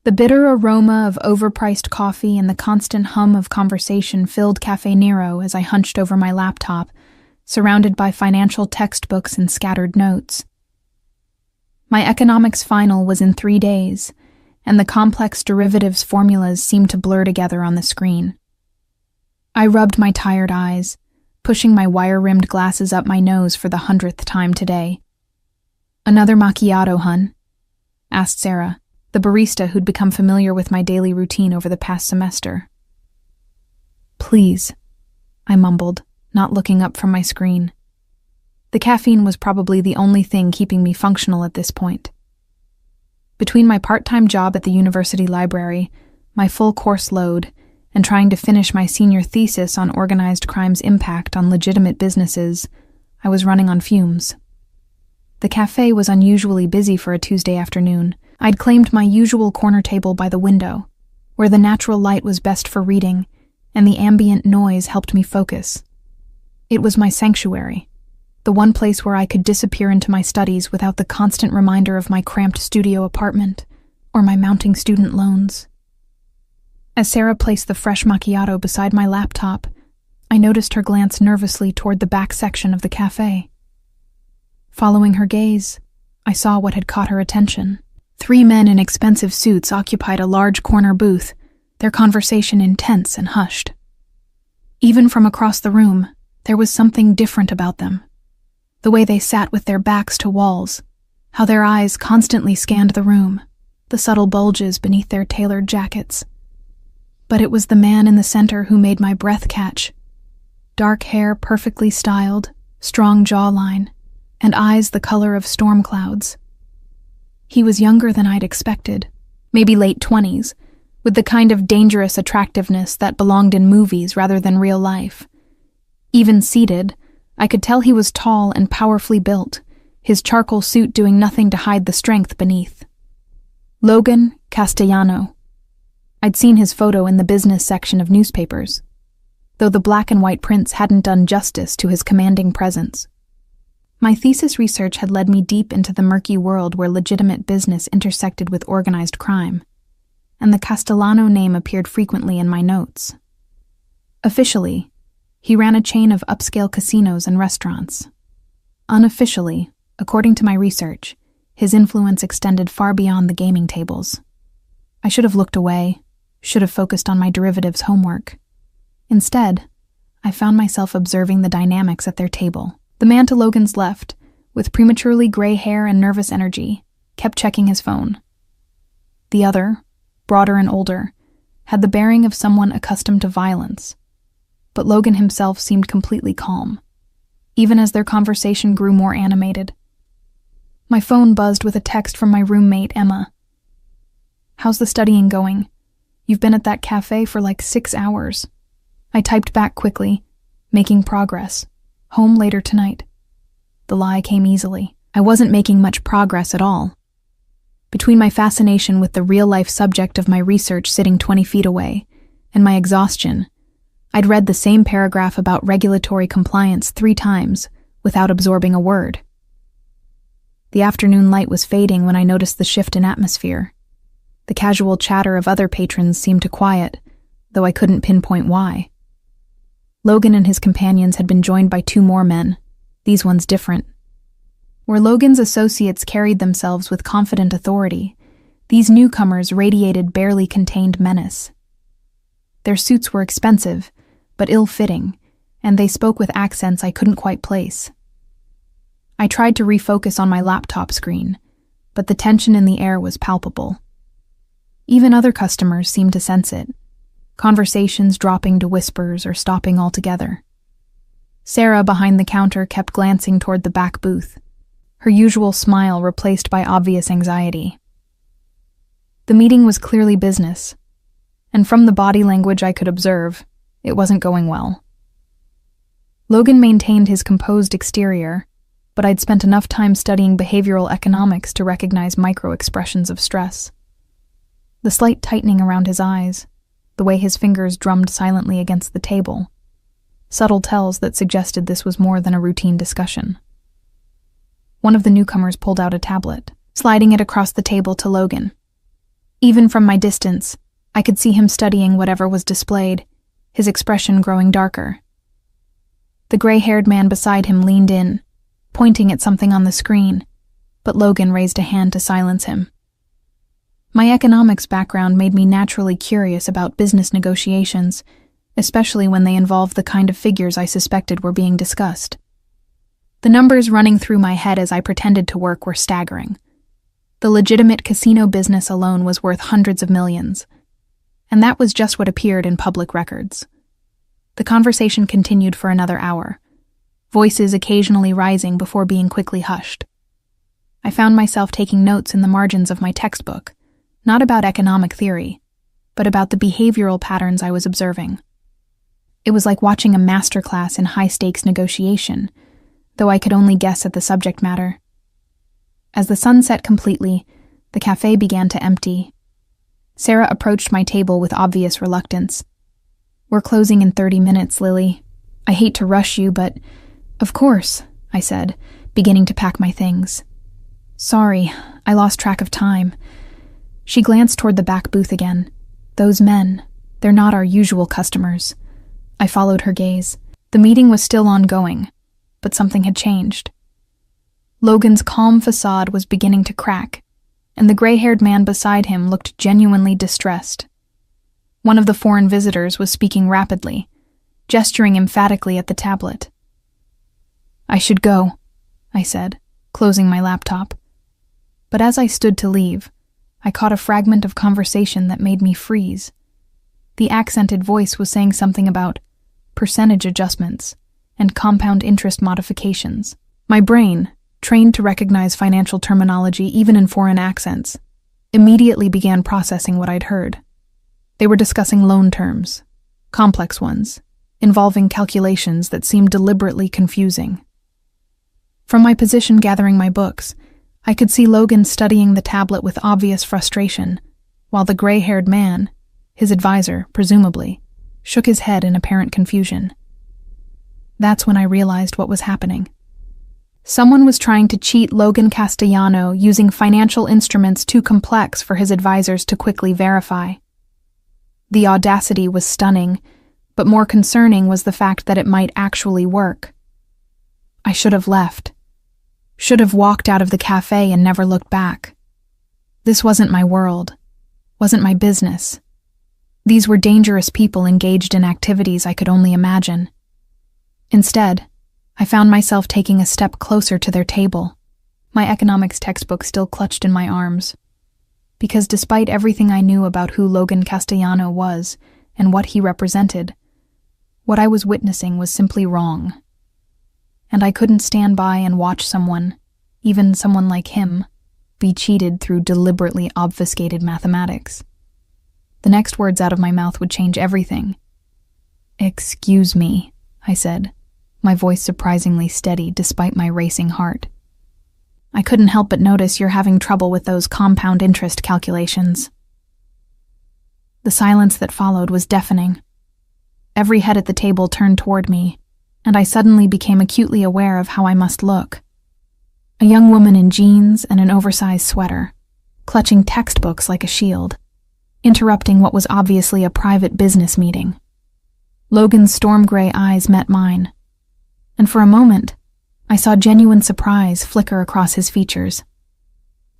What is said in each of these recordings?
The bitter aroma of overpriced coffee and the constant hum of conversation filled Cafe Nero as I hunched over my laptop, surrounded by financial textbooks and scattered notes. My economics final was in 3 days, and the complex derivatives formulas seemed to blur together on the screen. I rubbed my tired eyes, pushing my wire-rimmed glasses up my nose for the 100th time today. "Another macchiato, hun?" asked Sarah, the barista who'd become familiar with my daily routine over the past semester. "Please," I mumbled, not looking up from my screen. The caffeine was probably the only thing keeping me functional at this point. Between my part-time job at the university library, my full course load, and trying to finish my senior thesis on organized crime's impact on legitimate businesses, I was running on fumes. The cafe was unusually busy for a Tuesday afternoon. I'd claimed my usual corner table by the window, where the natural light was best for reading, and the ambient noise helped me focus. It was my sanctuary, the one place where I could disappear into my studies without the constant reminder of my cramped studio apartment or my mounting student loans. As Sarah placed the fresh macchiato beside my laptop, I noticed her glance nervously toward the back section of the cafe. Following her gaze, I saw what had caught her attention. 3 men in expensive suits occupied a large corner booth, their conversation intense and hushed. Even from across the room, there was something different about them. The way they sat with their backs to walls, how their eyes constantly scanned the room, the subtle bulges beneath their tailored jackets. But it was the man in the center who made my breath catch. Dark hair perfectly styled, strong jawline, and eyes the color of storm clouds. He was younger than I'd expected, maybe late 20s, with the kind of dangerous attractiveness that belonged in movies rather than real life. Even seated, I could tell he was tall and powerfully built, his charcoal suit doing nothing to hide the strength beneath. Logan Castellano. I'd seen his photo in the business section of newspapers, though the black and white prints hadn't done justice to his commanding presence. My thesis research had led me deep into the murky world where legitimate business intersected with organized crime, and the Castellano name appeared frequently in my notes. Officially, he ran a chain of upscale casinos and restaurants. Unofficially, according to my research, his influence extended far beyond the gaming tables. I should have looked away, should have focused on my derivatives homework. Instead, I found myself observing the dynamics at their table. The man to Logan's left, with prematurely gray hair and nervous energy, kept checking his phone. The other, broader and older, had the bearing of someone accustomed to violence, but Logan himself seemed completely calm, even as their conversation grew more animated. My phone buzzed with a text from my roommate, Emma. "How's the studying going? You've been at that cafe for like 6 hours. I typed back quickly, making progress. Home later tonight. The lie came easily. I wasn't making much progress at all. Between my fascination with the real-life subject of my research sitting 20 feet away and my exhaustion, I'd read the same paragraph about regulatory compliance 3 times without absorbing a word. The afternoon light was fading when I noticed the shift in atmosphere. The casual chatter of other patrons seemed to quiet, though I couldn't pinpoint why. Logan and his companions had been joined by 2 more men, these ones different. Where Logan's associates carried themselves with confident authority, these newcomers radiated barely contained menace. Their suits were expensive, but ill-fitting, and they spoke with accents I couldn't quite place. I tried to refocus on my laptop screen, but the tension in the air was palpable. Even other customers seemed to sense it, conversations dropping to whispers or stopping altogether. Sarah behind the counter kept glancing toward the back booth, her usual smile replaced by obvious anxiety. The meeting was clearly business, and from the body language I could observe, it wasn't going well. Logan maintained his composed exterior, but I'd spent enough time studying behavioral economics to recognize micro-expressions of stress. The slight tightening around his eyes, the way his fingers drummed silently against the table, subtle tells that suggested this was more than a routine discussion. One of the newcomers pulled out a tablet, sliding it across the table to Logan. Even from my distance, I could see him studying whatever was displayed, his expression growing darker. The gray-haired man beside him leaned in, pointing at something on the screen, but Logan raised a hand to silence him. My economics background made me naturally curious about business negotiations, especially when they involved the kind of figures I suspected were being discussed. The numbers running through my head as I pretended to work were staggering. The legitimate casino business alone was worth hundreds of millions, and that was just what appeared in public records. The conversation continued for another hour, voices occasionally rising before being quickly hushed. I found myself taking notes in the margins of my textbook, not about economic theory, but about the behavioral patterns I was observing. It was like watching a masterclass in high-stakes negotiation, though I could only guess at the subject matter. As the sun set completely, the cafe began to empty. Sarah approached my table with obvious reluctance. "We're closing in 30 minutes, Lily. I hate to rush you, but..." "Of course," I said, beginning to pack my things. "Sorry, I lost track of time." She glanced toward the back booth again. "Those men, they're not our usual customers." I followed her gaze. The meeting was still ongoing, but something had changed. Logan's calm facade was beginning to crack, and the gray-haired man beside him looked genuinely distressed. One of the foreign visitors was speaking rapidly, gesturing emphatically at the tablet. "I should go," I said, closing my laptop. But as I stood to leave, I caught a fragment of conversation that made me freeze. The accented voice was saying something about percentage adjustments and compound interest modifications. My brain, trained to recognize financial terminology even in foreign accents, immediately began processing what I'd heard. They were discussing loan terms, complex ones, involving calculations that seemed deliberately confusing. From my position gathering my books, I could see Logan studying the tablet with obvious frustration, while the gray-haired man, his advisor, presumably, shook his head in apparent confusion. That's when I realized what was happening. Someone was trying to cheat Logan Castellano using financial instruments too complex for his advisors to quickly verify. The audacity was stunning, but more concerning was the fact that it might actually work. I should have left. Should have walked out of the cafe and never looked back. This wasn't my world, wasn't my business. These were dangerous people engaged in activities I could only imagine. Instead, I found myself taking a step closer to their table, my economics textbook still clutched in my arms. Because despite everything I knew about who Logan Castellano was and what he represented, what I was witnessing was simply wrong. And I couldn't stand by and watch someone, even someone like him, be cheated through deliberately obfuscated mathematics. The next words out of my mouth would change everything. "Excuse me," I said, my voice surprisingly steady despite my racing heart. "I couldn't help but notice you're having trouble with those compound interest calculations." The silence that followed was deafening. Every head at the table turned toward me, and I suddenly became acutely aware of how I must look. A young woman in jeans and an oversized sweater, clutching textbooks like a shield, interrupting what was obviously a private business meeting. Logan's storm-gray eyes met mine, and for a moment, I saw genuine surprise flicker across his features.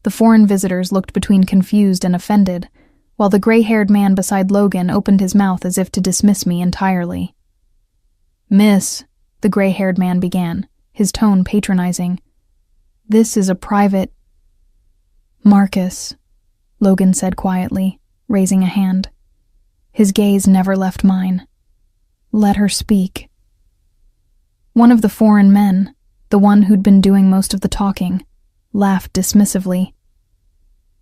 The foreign visitors looked between confused and offended, while the gray-haired man beside Logan opened his mouth as if to dismiss me entirely. "Miss," the gray-haired man began, his tone patronizing, "this is a private—" "Marcus," Logan said quietly, raising a hand. His gaze never left mine. "Let her speak." One of the foreign men, the one who'd been doing most of the talking, laughed dismissively.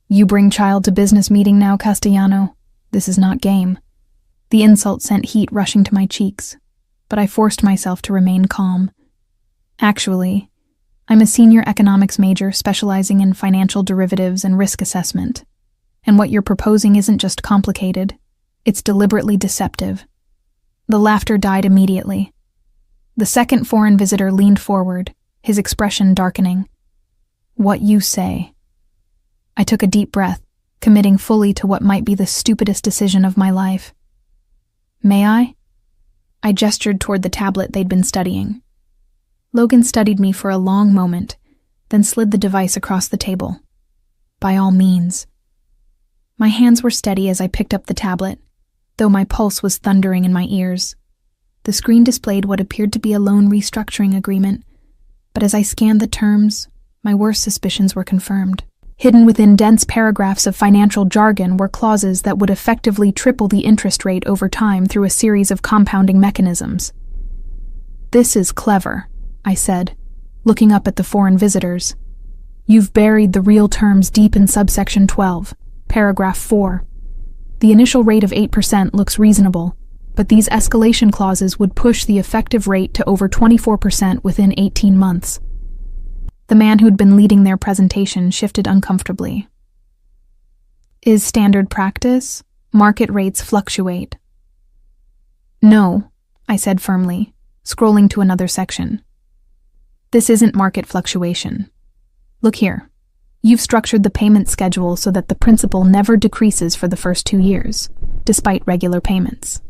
"You bring child to business meeting now, Castellano? This is not game." The insult sent heat rushing to my cheeks, but I forced myself to remain calm. "Actually, I'm a senior economics major specializing in financial derivatives and risk assessment, and what you're proposing isn't just complicated, it's deliberately deceptive." The laughter died immediately. The second foreign visitor leaned forward, his expression darkening. "What you say." I took a deep breath, committing fully to what might be the stupidest decision of my life. May I? I gestured toward the tablet they'd been studying. Logan studied me for a long moment, then slid the device across the table. By all means. My hands were steady as I picked up the tablet, though my pulse was thundering in my ears. The screen displayed what appeared to be a loan restructuring agreement, but as I scanned the terms, my worst suspicions were confirmed. Hidden within dense paragraphs of financial jargon were clauses that would effectively triple the interest rate over time through a series of compounding mechanisms. "This is clever," I said, looking up at the foreign visitors. "You've buried the real terms deep in subsection 12, paragraph 4. The initial rate of 8% looks reasonable, but these escalation clauses would push the effective rate to over 24% within 18 months. The man who'd been leading their presentation shifted uncomfortably. "Is standard practice? Market rates fluctuate." "No," I said firmly, scrolling to another section. "This isn't market fluctuation. Look here. You've structured the payment schedule so that the principal never decreases for the first 2 years, despite regular payments.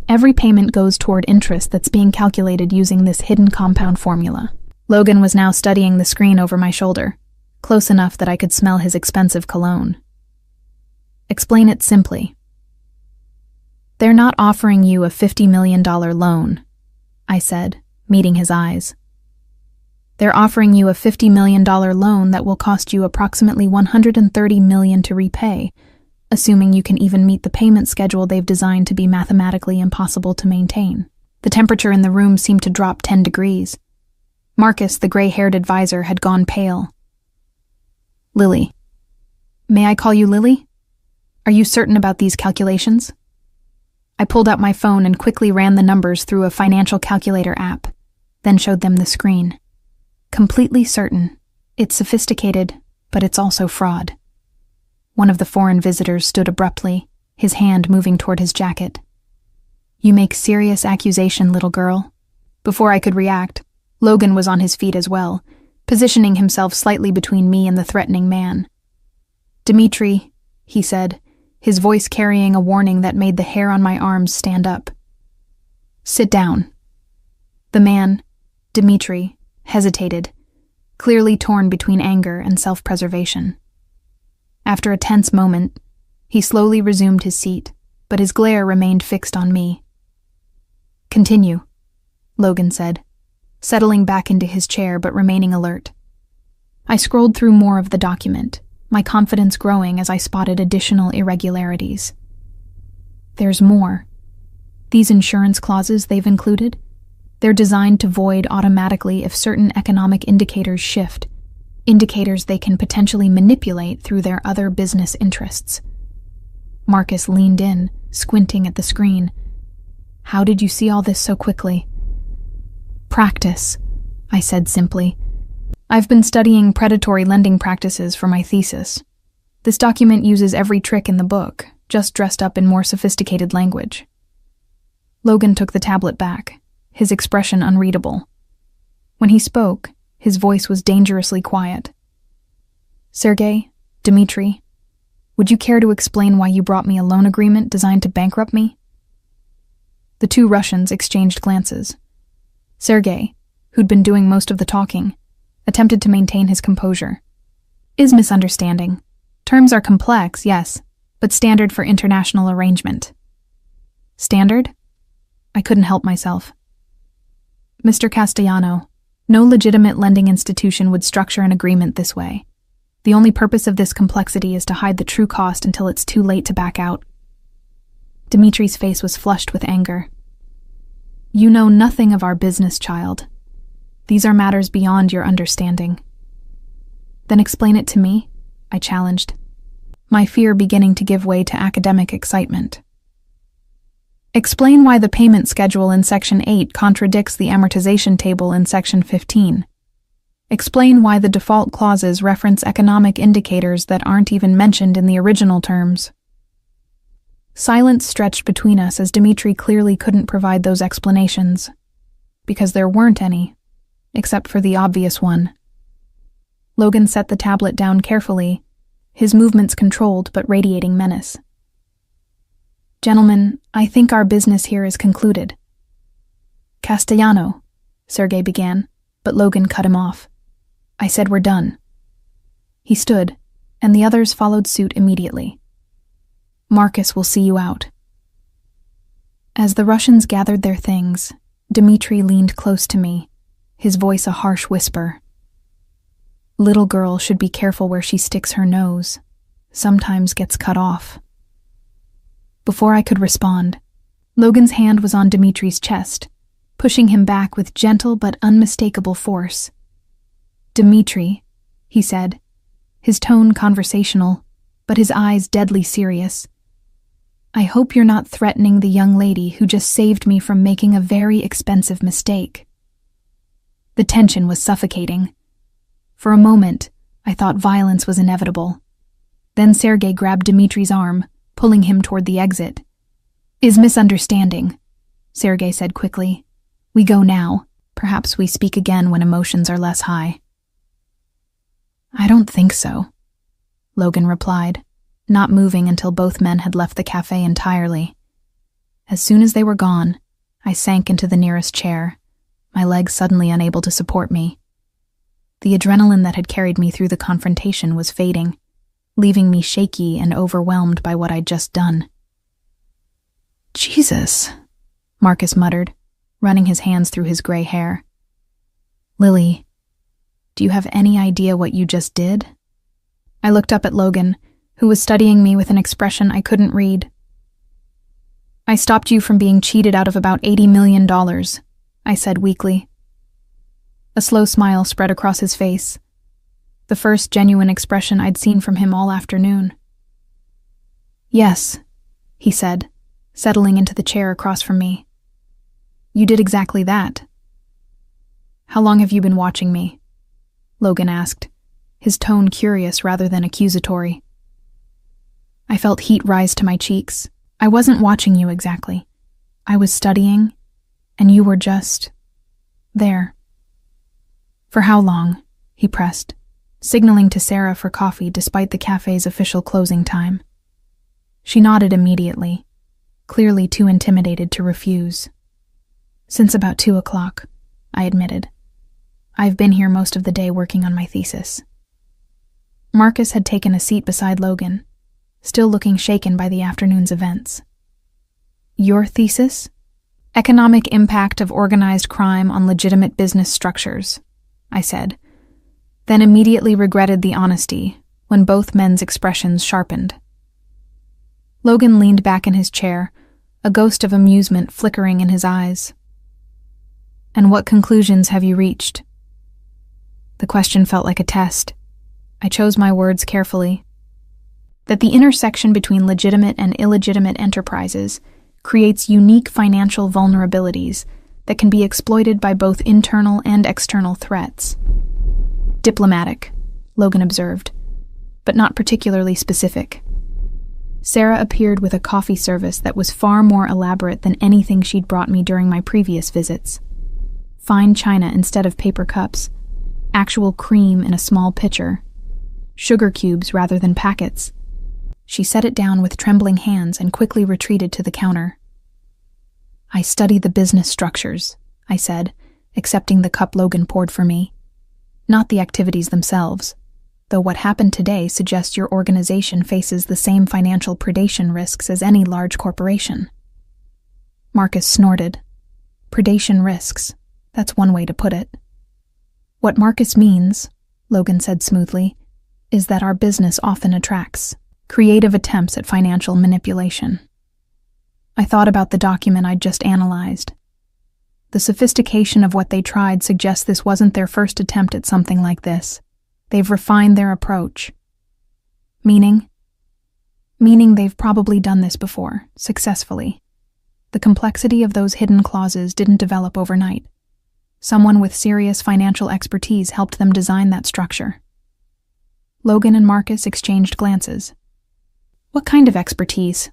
Every payment goes toward interest that's being calculated using this hidden compound formula." Logan was now studying the screen over my shoulder, close enough that I could smell his expensive cologne. "Explain it simply." "They're not offering you a $50 million loan," I said, meeting his eyes. "They're offering you a $50 million loan that will cost you approximately $130 million to repay, assuming you can even meet the payment schedule they've designed to be mathematically impossible to maintain." The temperature in the room seemed to drop 10 degrees. Marcus, the gray-haired advisor, had gone pale. "Lily. May I call you Lily? Are you certain about these calculations?" I pulled out my phone and quickly ran the numbers through a financial calculator app, then showed them the screen. "Completely certain. It's sophisticated, but it's also fraud." One of the foreign visitors stood abruptly, his hand moving toward his jacket. "You make serious accusation, little girl." Before I could react, Logan was on his feet as well, positioning himself slightly between me and the threatening man. "Dimitri," he said, his voice carrying a warning that made the hair on my arms stand up. "Sit down." The man, Dimitri, hesitated, clearly torn between anger and self-preservation. After a tense moment, he slowly resumed his seat, but his glare remained fixed on me. "Continue," Logan said, settling back into his chair but remaining alert. I scrolled through more of the document, my confidence growing as I spotted additional irregularities. There's more. These insurance clauses they've included, they're designed to void automatically if certain economic indicators shift, indicators they can potentially manipulate through their other business interests. Marcus leaned in, squinting at the screen. "How did you see all this so quickly?" "Practice," I said simply. "I've been studying predatory lending practices for my thesis. This document uses every trick in the book, just dressed up in more sophisticated language." Logan took the tablet back, his expression unreadable. When he spoke, his voice was dangerously quiet. "Sergey, Dimitri, would you care to explain why you brought me a loan agreement designed to bankrupt me?" The two Russians exchanged glances. Sergey, who'd been doing most of the talking, attempted to maintain his composure. "Is misunderstanding. Terms are complex, yes, but standard for international arrangement." "Standard?" I couldn't help myself. "Mr. Castellano, no legitimate lending institution would structure an agreement this way. The only purpose of this complexity is to hide the true cost until it's too late to back out." Dimitri's face was flushed with anger. "You know nothing of our business, child. These are matters beyond your understanding." "Then explain it to me," I challenged, my fear beginning to give way to academic excitement. "Explain why the payment schedule in Section 8 contradicts the amortization table in Section 15. Explain why the default clauses reference economic indicators that aren't even mentioned in the original terms." Silence stretched between us as Dimitri clearly couldn't provide those explanations, because there weren't any, except for the obvious one. Logan set the tablet down carefully, his movements controlled but radiating menace. "Gentlemen, I think our business here is concluded." "Castellano," Sergei began, but Logan cut him off. "I said we're done." He stood, and the others followed suit immediately. "Marcus will see you out." As the Russians gathered their things, Dmitri leaned close to me, his voice a harsh whisper. "Little girl should be careful where she sticks her nose. Sometimes gets cut off." Before I could respond, Logan's hand was on Dmitri's chest, pushing him back with gentle but unmistakable force. "Dmitri," he said, his tone conversational, but his eyes deadly serious. "I hope you're not threatening the young lady who just saved me from making a very expensive mistake." The tension was suffocating. For a moment, I thought violence was inevitable. Then Sergei grabbed Dmitri's arm, pulling him toward the exit. "Is misunderstanding," Sergei said quickly. "We go now. Perhaps we speak again when emotions are less high." "I don't think so," Logan replied, not moving until both men had left the cafe entirely. As soon as they were gone, I sank into the nearest chair, my legs suddenly unable to support me. The adrenaline that had carried me through the confrontation was fading, leaving me shaky and overwhelmed by what I'd just done. "Jesus," Marcus muttered, running his hands through his gray hair. "Lily, do you have any idea what you just did?" I looked up at Logan, who was studying me with an expression I couldn't read. "I stopped you from being cheated out of about $80 million, I said weakly. A slow smile spread across his face, the first genuine expression I'd seen from him all afternoon. "Yes," he said, settling into the chair across from me. "You did exactly that." "How long have you been watching me?" Logan asked, his tone curious rather than accusatory. I felt heat rise to my cheeks. "I wasn't watching you exactly. I was studying, and you were just there." "For how long?" he pressed, signaling to Sarah for coffee despite the cafe's official closing time. She nodded immediately, clearly too intimidated to refuse. "Since about 2:00, I admitted. "I've been here most of the day working on my thesis." Marcus had taken a seat beside Logan, still looking shaken by the afternoon's events. "Your thesis?" "Economic impact of organized crime on legitimate business structures," I said, then immediately regretted the honesty when both men's expressions sharpened. Logan leaned back in his chair, a ghost of amusement flickering in his eyes. "And what conclusions have you reached?" The question felt like a test. I chose my words carefully. That the intersection between legitimate and illegitimate enterprises creates unique financial vulnerabilities that can be exploited by both internal and external threats. "Diplomatic," Logan observed, "but not particularly specific." Sarah appeared with a coffee service that was far more elaborate than anything she'd brought me during my previous visits. Fine china instead of paper cups, actual cream in a small pitcher, sugar cubes rather than packets. She set it down with trembling hands and quickly retreated to the counter. "I study the business structures," I said, accepting the cup Logan poured for me. "Not the activities themselves, though what happened today suggests your organization faces the same financial predation risks as any large corporation." Marcus snorted. "Predation risks, that's one way to put it." "What Marcus means," Logan said smoothly, "is that our business often attracts creative attempts at financial manipulation." I thought about the document I'd just analyzed. The sophistication of what they tried suggests this wasn't their first attempt at something like this. They've refined their approach. Meaning? Meaning they've probably done this before, successfully. The complexity of those hidden clauses didn't develop overnight. Someone with serious financial expertise helped them design that structure. Logan and Marcus exchanged glances. "What kind of expertise?"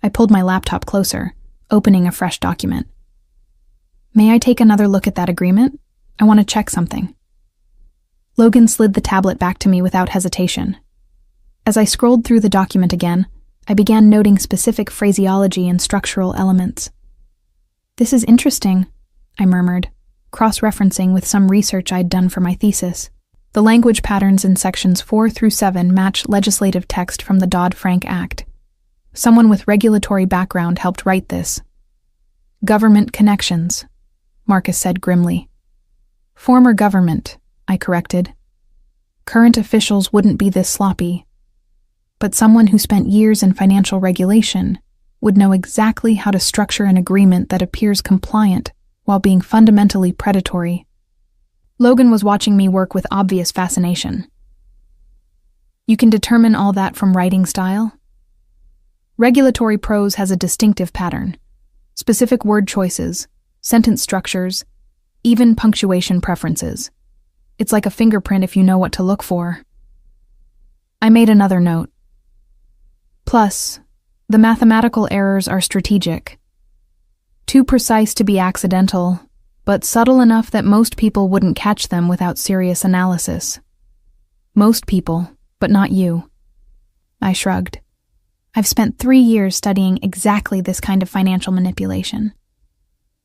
I pulled my laptop closer, opening a fresh document. "May I take another look at that agreement? I want to check something." Logan slid the tablet back to me without hesitation. As I scrolled through the document again, I began noting specific phraseology and structural elements. "This is interesting," I murmured, cross-referencing with some research I'd done for my thesis. The language patterns in sections 4 through 7 match legislative text from the Dodd-Frank Act. Someone with regulatory background helped write this. "Government connections," Marcus said grimly. "Former government," I corrected. "Current officials wouldn't be this sloppy. But someone who spent years in financial regulation would know exactly how to structure an agreement that appears compliant while being fundamentally predatory." Logan was watching me work with obvious fascination. "You can determine all that from writing style?" Regulatory prose has a distinctive pattern. Specific word choices, sentence structures, even punctuation preferences. It's like a fingerprint if you know what to look for. I made another note. "Plus, the mathematical errors are strategic. Too precise to be accidental, but subtle enough that most people wouldn't catch them without serious analysis. Most people, but not you." I shrugged. "I've spent 3 years studying exactly this kind of financial manipulation.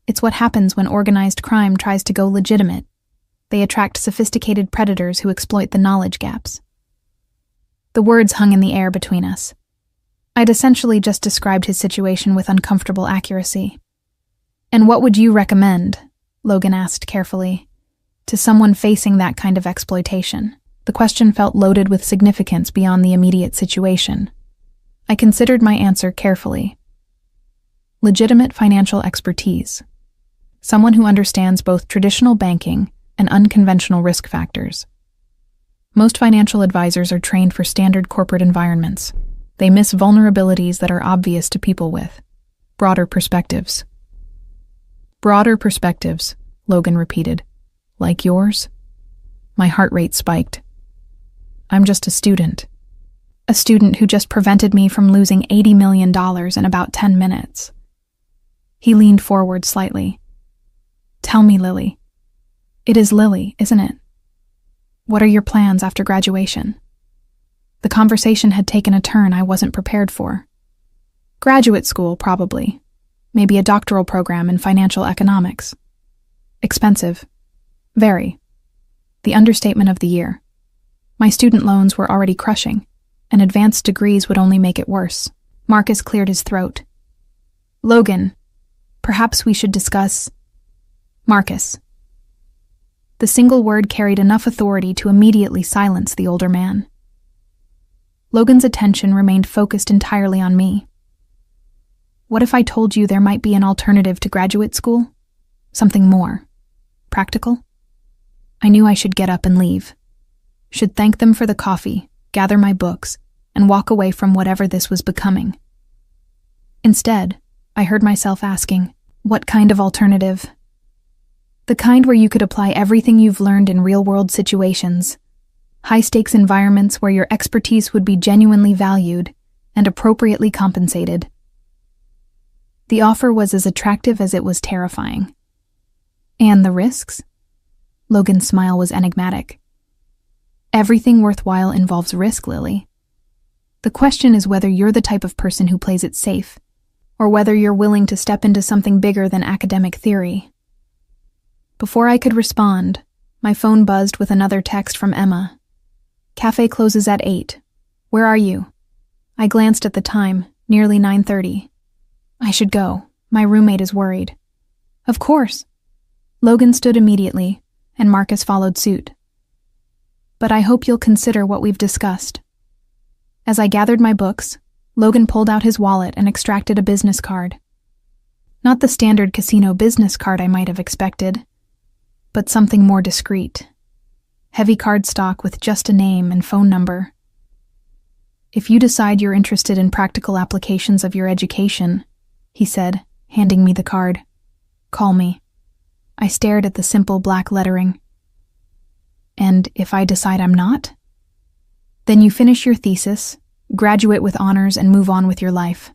It's what happens when organized crime tries to go legitimate. They attract sophisticated predators who exploit the knowledge gaps." The words hung in the air between us. I'd essentially just described his situation with uncomfortable accuracy. "And what would you recommend?" Logan asked carefully. "To someone facing that kind of exploitation?" The question felt loaded with significance beyond the immediate situation. I considered my answer carefully. Legitimate financial expertise. Someone who understands both traditional banking and unconventional risk factors. Most financial advisors are trained for standard corporate environments. They miss vulnerabilities that are obvious to people with broader perspectives. "Broader perspectives," Logan repeated. "Like yours?" My heart rate spiked. "I'm just a student. A student who just prevented me from losing $80 million in about 10 minutes. He leaned forward slightly. "Tell me, Lily." "It is Lily, isn't it? What are your plans after graduation?" The conversation had taken a turn I wasn't prepared for. "Graduate school, probably. Maybe a doctoral program in financial economics. Expensive. Very. The understatement of the year. My student loans were already crushing, and advanced degrees would only make it worse." Marcus cleared his throat. "Logan, perhaps we should discuss—" "Marcus." The single word carried enough authority to immediately silence the older man. Logan's attention remained focused entirely on me. "What if I told you there might be an alternative to graduate school? Something more practical?" I knew I should get up and leave. Should thank them for the coffee, gather my books, and walk away from whatever this was becoming. Instead, I heard myself asking, "What kind of alternative?" "The kind where you could apply everything you've learned in real-world situations. High-stakes environments where your expertise would be genuinely valued and appropriately compensated." The offer was as attractive as it was terrifying. "And the risks?" Logan's smile was enigmatic. "Everything worthwhile involves risk, Lily. The question is whether you're the type of person who plays it safe, or whether you're willing to step into something bigger than academic theory." Before I could respond, my phone buzzed with another text from Emma. "Cafe closes at 8. Where are you?" I glanced at the time, nearly 9:30. "I should go. My roommate is worried." "Of course." Logan stood immediately, and Marcus followed suit. "But I hope you'll consider what we've discussed." As I gathered my books, Logan pulled out his wallet and extracted a business card. Not the standard casino business card I might have expected, but something more discreet. Heavy cardstock with just a name and phone number. "If you decide you're interested in practical applications of your education," he said, handing me the card, "call me." I stared at the simple black lettering. "And if I decide I'm not?" "Then you finish your thesis, graduate with honors, and move on with your life.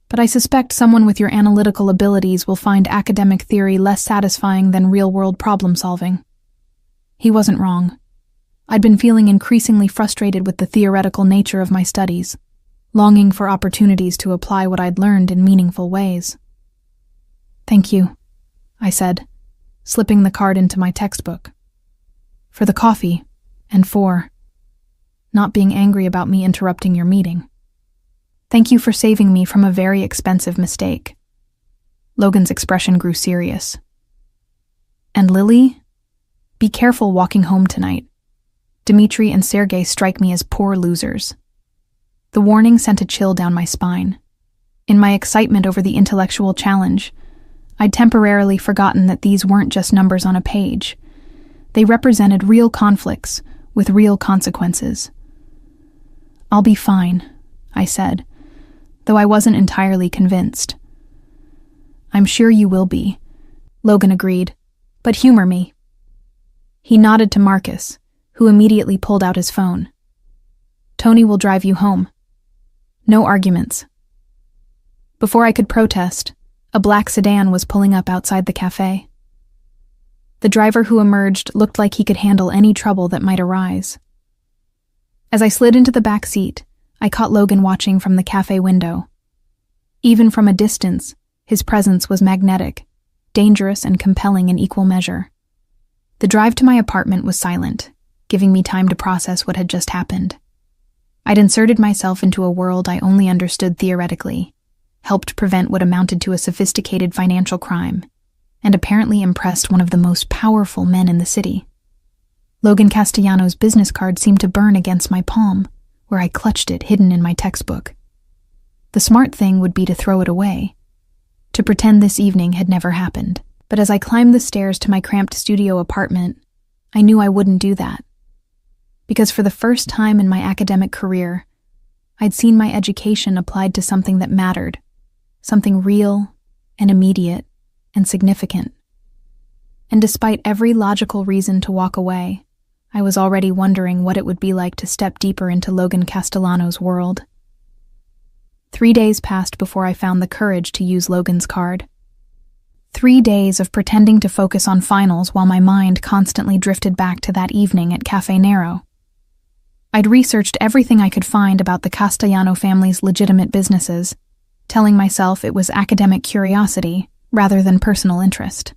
But I suspect someone with your analytical abilities will find academic theory less satisfying than real-world problem-solving." He wasn't wrong. I'd been feeling increasingly frustrated with the theoretical nature of my studies, longing for opportunities to apply what I'd learned in meaningful ways. "Thank you," I said, slipping the card into my textbook. "For the coffee, and for not being angry about me interrupting your meeting. Thank you for saving me from a very expensive mistake." Logan's expression grew serious. "And Lily, be careful walking home tonight. Dmitri and Sergei strike me as poor losers." The warning sent a chill down my spine. In my excitement over the intellectual challenge, I'd temporarily forgotten that these weren't just numbers on a page. They represented real conflicts with real consequences. "I'll be fine," I said, though I wasn't entirely convinced. "I'm sure you will be," Logan agreed, "but humor me." He nodded to Marcus, who immediately pulled out his phone. "Tony will drive you home. No arguments." Before I could protest, a black sedan was pulling up outside the cafe. The driver who emerged looked like he could handle any trouble that might arise. As I slid into the back seat, I caught Logan watching from the cafe window. Even from a distance, his presence was magnetic, dangerous and compelling in equal measure. The drive to my apartment was silent, giving me time to process what had just happened. I'd inserted myself into a world I only understood theoretically, helped prevent what amounted to a sophisticated financial crime, and apparently impressed one of the most powerful men in the city. Logan Castellano's business card seemed to burn against my palm, where I clutched it hidden in my textbook. The smart thing would be to throw it away, to pretend this evening had never happened. But as I climbed the stairs to my cramped studio apartment, I knew I wouldn't do that. Because for the first time in my academic career, I'd seen my education applied to something that mattered, something real and immediate and significant. And despite every logical reason to walk away, I was already wondering what it would be like to step deeper into Logan Castellano's world. 3 days passed before I found the courage to use Logan's card. 3 days of pretending to focus on finals while my mind constantly drifted back to that evening at Cafe Nero. I'd researched everything I could find about the Castellano family's legitimate businesses, telling myself it was academic curiosity rather than personal interest.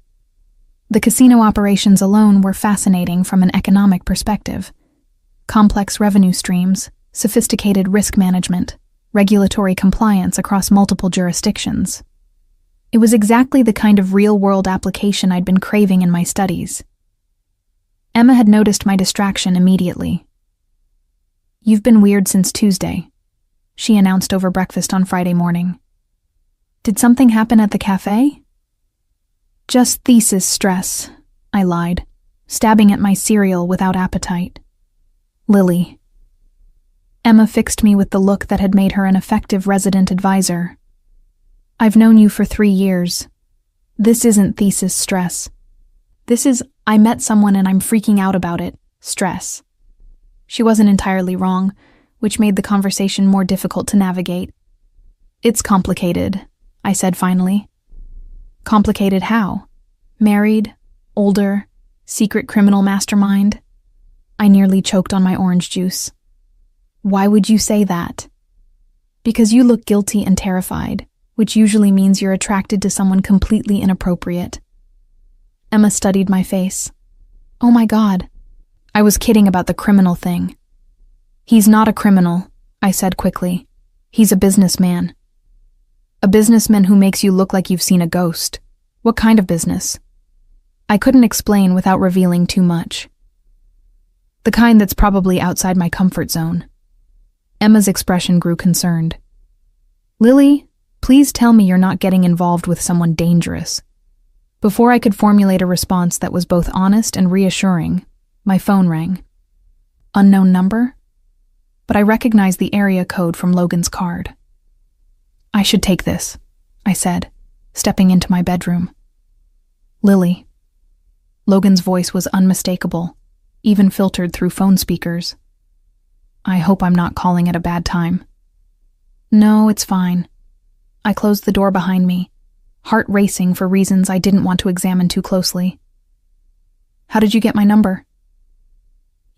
The casino operations alone were fascinating from an economic perspective. Complex revenue streams, sophisticated risk management, regulatory compliance across multiple jurisdictions. It was exactly the kind of real-world application I'd been craving in my studies. Emma had noticed my distraction immediately. "You've been weird since Tuesday," she announced over breakfast on Friday morning. "Did something happen at the cafe?" "Just thesis stress," I lied, stabbing at my cereal without appetite. "Lily." Emma fixed me with the look that had made her an effective resident advisor. "I've known you for 3 years. This isn't thesis stress. This is, I met someone and I'm freaking out about it, stress." She wasn't entirely wrong, which made the conversation more difficult to navigate. "It's complicated," I said finally. "Complicated how? Married? Older? Secret criminal mastermind?" I nearly choked on my orange juice. "Why would you say that?" "Because you look guilty and terrified, which usually means you're attracted to someone completely inappropriate." Emma studied my face. "Oh my God. I was kidding about the criminal thing." "He's not a criminal," I said quickly. "He's a businessman." "A businessman who makes you look like you've seen a ghost. What kind of business?" I couldn't explain without revealing too much. "The kind that's probably outside my comfort zone." Emma's expression grew concerned. "Lily, please tell me you're not getting involved with someone dangerous." Before I could formulate a response that was both honest and reassuring, my phone rang. Unknown number? But I recognized the area code from Logan's card. "I should take this," I said, stepping into my bedroom. "Lily." Logan's voice was unmistakable, even filtered through phone speakers. "I hope I'm not calling at a bad time." "No, it's fine." I closed the door behind me, heart racing for reasons I didn't want to examine too closely. "How did you get my number?"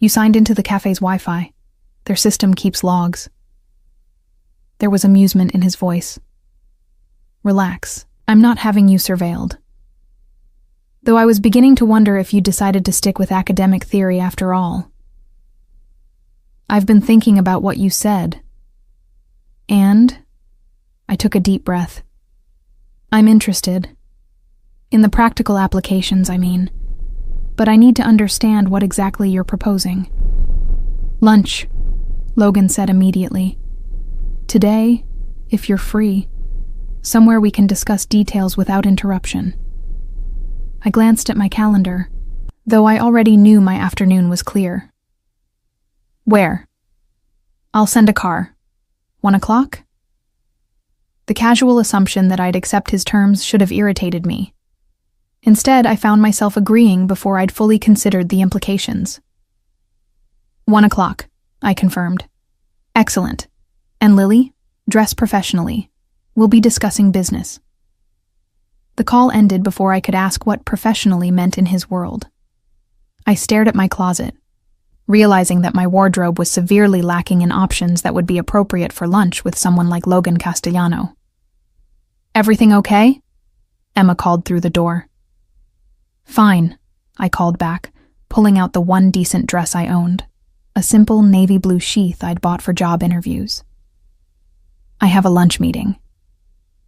You signed into the cafe's Wi-Fi. Their system keeps logs. There was amusement in his voice. Relax. I'm not having you surveilled. Though I was beginning to wonder if you decided to stick with academic theory after all. I've been thinking about what you said. And I took a deep breath. I'm interested. In the practical applications, I mean. But I need to understand what exactly you're proposing. Lunch, Logan said immediately. Today, if you're free. Somewhere we can discuss details without interruption. I glanced at my calendar, though I already knew my afternoon was clear. Where? I'll send a car. 1 o'clock? The casual assumption that I'd accept his terms should have irritated me. Instead, I found myself agreeing before I'd fully considered the implications. 1 o'clock, I confirmed. Excellent. And Lily, dress professionally. We'll be discussing business. The call ended before I could ask what professionally meant in his world. I stared at my closet, realizing that my wardrobe was severely lacking in options that would be appropriate for lunch with someone like Logan Castellano. Everything okay? Emma called through the door. Fine, I called back, pulling out the one decent dress I owned, a simple navy blue sheath I'd bought for job interviews. I have a lunch meeting.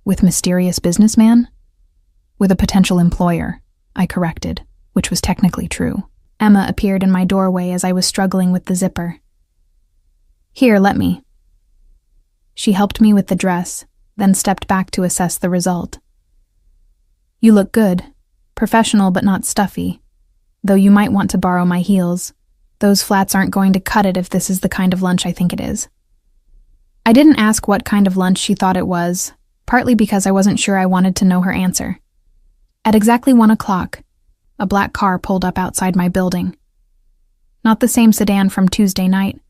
With mysterious businessman? With a potential employer, I corrected, which was technically true. Emma appeared in my doorway as I was struggling with the zipper. Here, let me. She helped me with the dress, then stepped back to assess the result. You look good, professional but not stuffy, though you might want to borrow my heels. Those flats aren't going to cut it if this is the kind of lunch I think it is. I didn't ask what kind of lunch she thought it was, partly because I wasn't sure I wanted to know her answer. At exactly 1 o'clock, a black car pulled up outside my building. Not the same sedan from Tuesday night,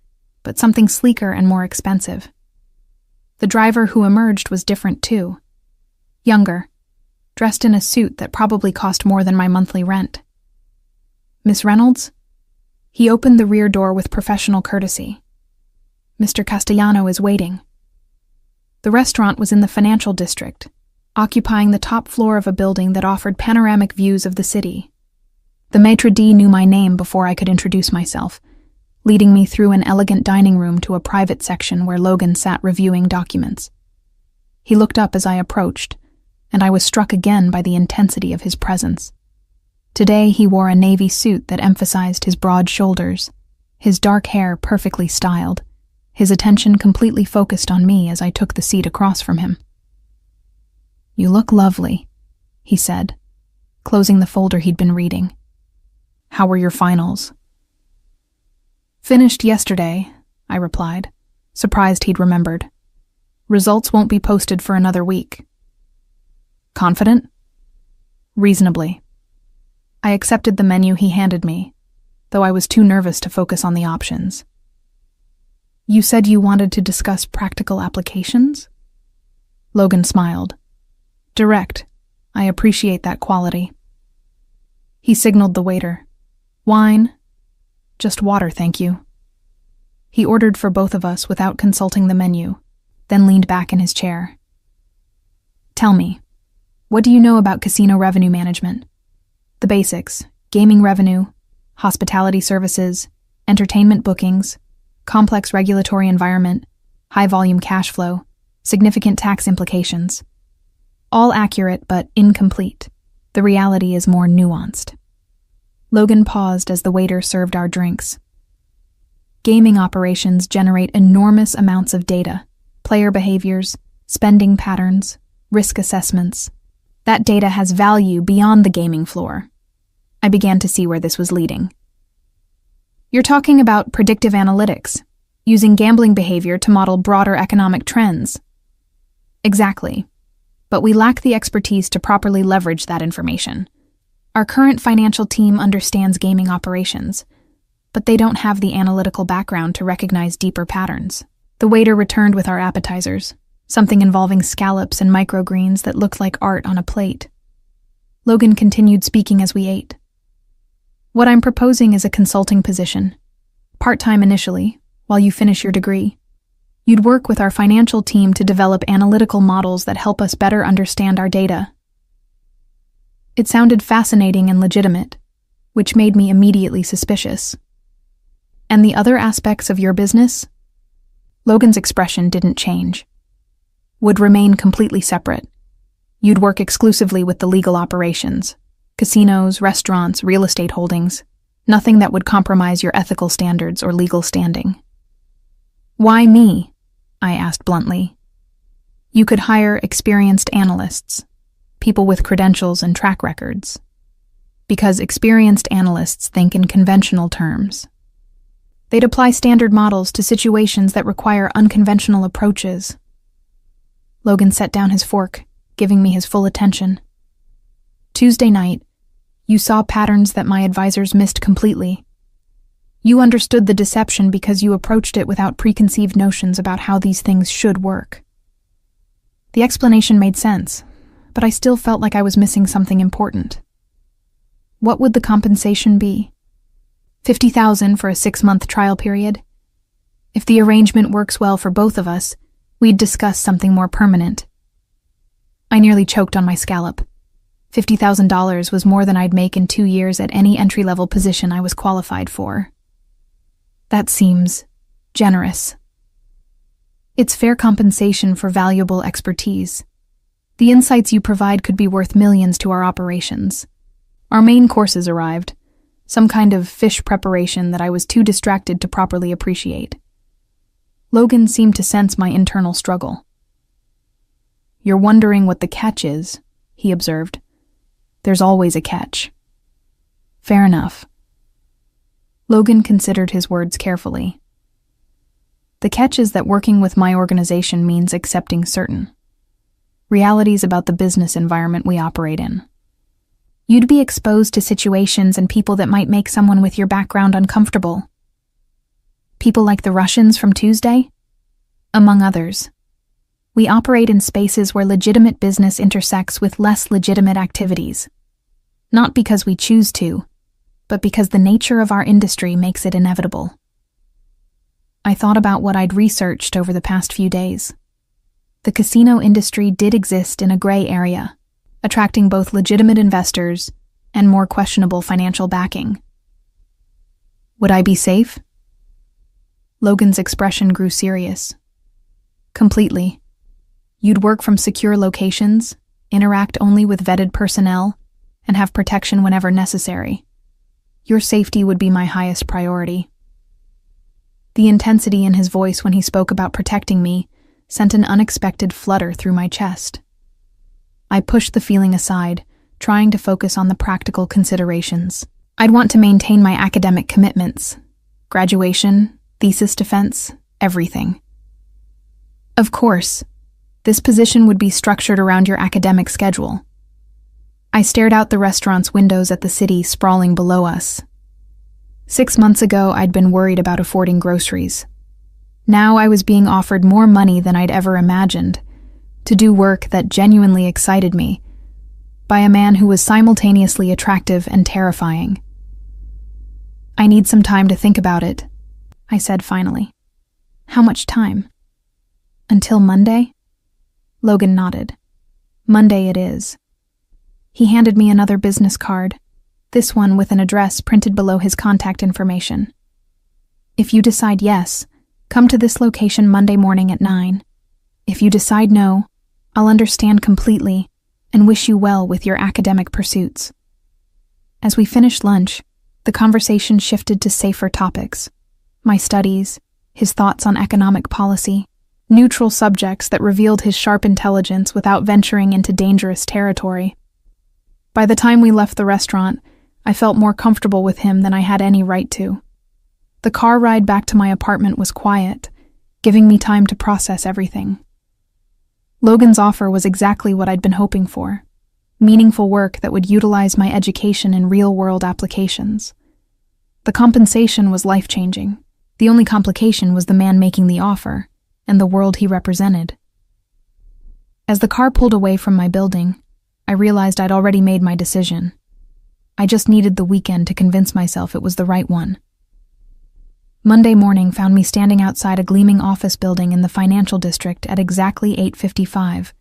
but something sleeker and more expensive. The driver who emerged was different too. Younger, dressed in a suit that probably cost more than my monthly rent. Miss Reynolds? He opened the rear door with professional courtesy. Mr. Castellano is waiting. The restaurant was in the financial district, occupying the top floor of a building that offered panoramic views of the city. The maitre d' knew my name before I could introduce myself, leading me through an elegant dining room to a private section where Logan sat reviewing documents. He looked up as I approached, and I was struck again by the intensity of his presence. Today he wore a navy suit that emphasized his broad shoulders, his dark hair perfectly styled, his attention completely focused on me as I took the seat across from him. You look lovely, he said, closing the folder he'd been reading. How were your finals? Finished yesterday, I replied, surprised he'd remembered. Results won't be posted for another week. Confident? Reasonably. I accepted the menu he handed me, though I was too nervous to focus on the options. You said you wanted to discuss practical applications? Logan smiled. Direct. I appreciate that quality. He signaled the waiter. Wine? Just water, thank you. He ordered for both of us without consulting the menu, then leaned back in his chair. Tell me, what do you know about casino revenue management? The basics: gaming revenue, hospitality services, entertainment bookings, complex regulatory environment, high-volume cash flow, significant tax implications. All accurate but incomplete. The reality is more nuanced. Logan paused as the waiter served our drinks. Gaming operations generate enormous amounts of data, player behaviors, spending patterns, risk assessments. That data has value beyond the gaming floor. I began to see where this was leading. You're talking about predictive analytics, using gambling behavior to model broader economic trends. Exactly. But we lack the expertise to properly leverage that information. Our current financial team understands gaming operations, but they don't have the analytical background to recognize deeper patterns. The waiter returned with our appetizers, something involving scallops and microgreens that looked like art on a plate. Logan continued speaking as we ate. What I'm proposing is a consulting position, Part-time initially, while you finish your degree. You'd work with our financial team to develop analytical models that help us better understand our data. It sounded fascinating and legitimate, which made me immediately suspicious. And the other aspects of your business? Logan's expression didn't change. Would remain completely separate. You'd work exclusively with the legal operations, casinos, restaurants, real estate holdings, nothing that would compromise your ethical standards or legal standing. Why me? I asked bluntly. You could hire experienced analysts, people with credentials and track records. Because experienced analysts think in conventional terms. They'd apply standard models to situations that require unconventional approaches. Logan set down his fork, giving me his full attention. Tuesday night, you saw patterns that my advisors missed completely. You understood the deception because you approached it without preconceived notions about how these things should work. The explanation made sense, but I still felt like I was missing something important. What would the compensation be? $50,000 for a 6-month trial period? If the arrangement works well for both of us, we'd discuss something more permanent. I nearly choked on my scallop. $50,000 was more than I'd make in 2 years at any entry-level position I was qualified for. That seems generous. It's fair compensation for valuable expertise. The insights you provide could be worth millions to our operations. Our main courses arrived, some kind of fish preparation that I was too distracted to properly appreciate. Logan seemed to sense my internal struggle. You're wondering what the catch is, he observed. There's always a catch. Fair enough. Logan considered his words carefully. The catch is that working with my organization means accepting certain realities about the business environment we operate in. You'd be exposed to situations and people that might make someone with your background uncomfortable. People like the Russians from Tuesday? Among others. We operate in spaces where legitimate business intersects with less legitimate activities. Not because we choose to, but because the nature of our industry makes it inevitable. I thought about what I'd researched over the past few days. The casino industry did exist in a gray area, attracting both legitimate investors and more questionable financial backing. Would I be safe? Logan's expression grew serious. Completely. You'd work from secure locations, interact only with vetted personnel, and have protection whenever necessary. Your safety would be my highest priority. The intensity in his voice when he spoke about protecting me sent an unexpected flutter through my chest. I pushed the feeling aside, trying to focus on the practical considerations. I'd want to maintain my academic commitments. Graduation, thesis defense, everything. Of course, this position would be structured around your academic schedule. I stared out the restaurant's windows at the city sprawling below us. 6 months ago, I'd been worried about affording groceries. Now I was being offered more money than I'd ever imagined, to do work that genuinely excited me, by a man who was simultaneously attractive and terrifying. I need some time to think about it, I said finally. How much time? Until Monday? Logan nodded. Monday it is. He handed me another business card, this one with an address printed below his contact information. If you decide yes, come to this location Monday morning at 9. If you decide no, I'll understand completely and wish you well with your academic pursuits. As we finished lunch, the conversation shifted to safer topics. My studies, his thoughts on economic policy, neutral subjects that revealed his sharp intelligence without venturing into dangerous territory. By the time we left the restaurant, I felt more comfortable with him than I had any right to. The car ride back to my apartment was quiet, giving me time to process everything. Logan's offer was exactly what I'd been hoping for. Meaningful work that would utilize my education in real-world applications. The compensation was life-changing. The only complication was the man making the offer, and the world he represented. As the car pulled away from my building, I realized I'd already made my decision. I just needed the weekend to convince myself it was the right one. Monday morning found me standing outside a gleaming office building in the financial district at exactly 8:55,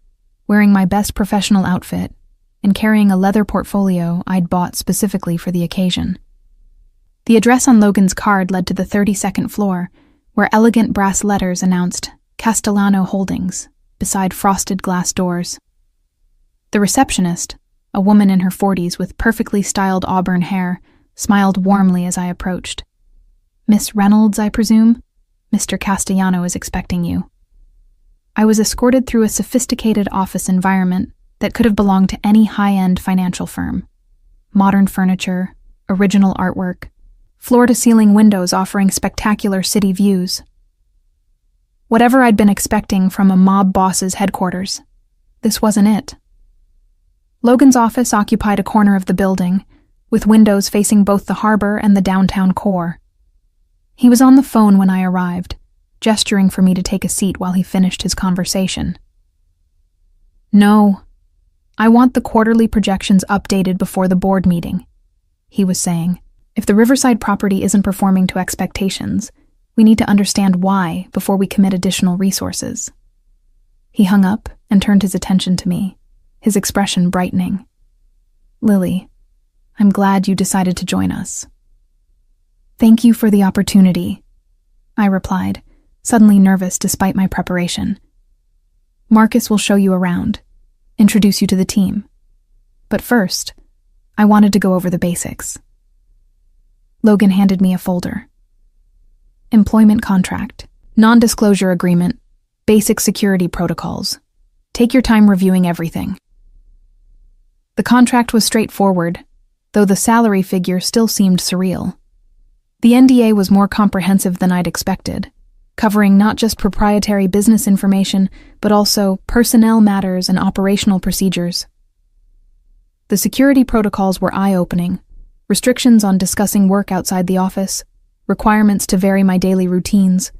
wearing my best professional outfit and carrying a leather portfolio I'd bought specifically for the occasion. The address on Logan's card led to the 32nd floor, where elegant brass letters announced Castellano Holdings, beside frosted glass doors. The receptionist, a woman in her 40s with perfectly styled auburn hair, smiled warmly as I approached. "Miss Reynolds, I presume? Mr. Castellano is expecting you." I was escorted through a sophisticated office environment that could have belonged to any high-end financial firm. Modern furniture, original artwork, floor-to-ceiling windows offering spectacular city views. Whatever I'd been expecting from a mob boss's headquarters, this wasn't it. Logan's office occupied a corner of the building, with windows facing both the harbor and the downtown core. He was on the phone when I arrived, gesturing for me to take a seat while he finished his conversation. "No, I want the quarterly projections updated before the board meeting," he was saying. "If the Riverside property isn't performing to expectations, we need to understand why before we commit additional resources." He hung up and turned his attention to me, his expression brightening. "Lily, I'm glad you decided to join us." "Thank you for the opportunity," I replied, suddenly nervous despite my preparation. "Marcus will show you around, introduce you to the team. But first, I wanted to go over the basics." Logan handed me a folder. Employment contract, non-disclosure agreement, basic security protocols. Take your time reviewing everything. The contract was straightforward, though the salary figure still seemed surreal. The NDA was more comprehensive than I'd expected, covering not just proprietary business information, but also personnel matters and operational procedures. The security protocols were eye-opening: restrictions on discussing work outside the office, requirements to vary my daily routines,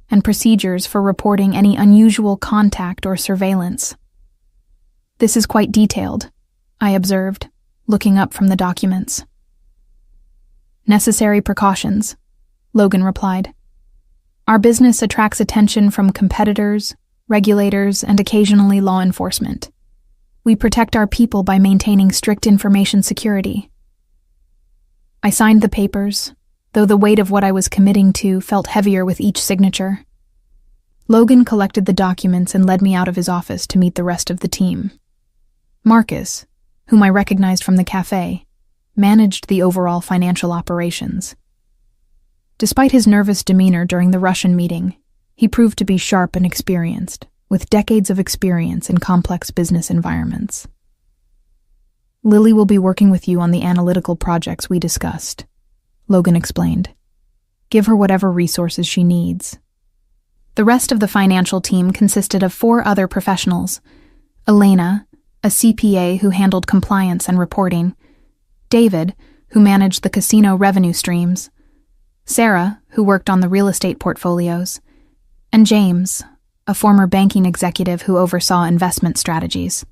and procedures for reporting any unusual contact or surveillance. "This is quite detailed," I observed, looking up from the documents. "Necessary precautions," Logan replied. "Our business attracts attention from competitors, regulators, and occasionally law enforcement. We protect our people by maintaining strict information security." I signed the papers, though the weight of what I was committing to felt heavier with each signature. Logan collected the documents and led me out of his office to meet the rest of the team. Marcus, whom I recognized from the cafe, managed the overall financial operations. Despite his nervous demeanor during the Russian meeting, he proved to be sharp and experienced, with decades of experience in complex business environments. "Lily will be working with you on the analytical projects we discussed," Logan explained. "Give her whatever resources she needs." The rest of the financial team consisted of 4 other professionals: Elena, a CPA who handled compliance and reporting; David, who managed the casino revenue streams; Sarah, who worked on the real estate portfolios; and James, a former banking executive who oversaw investment strategies.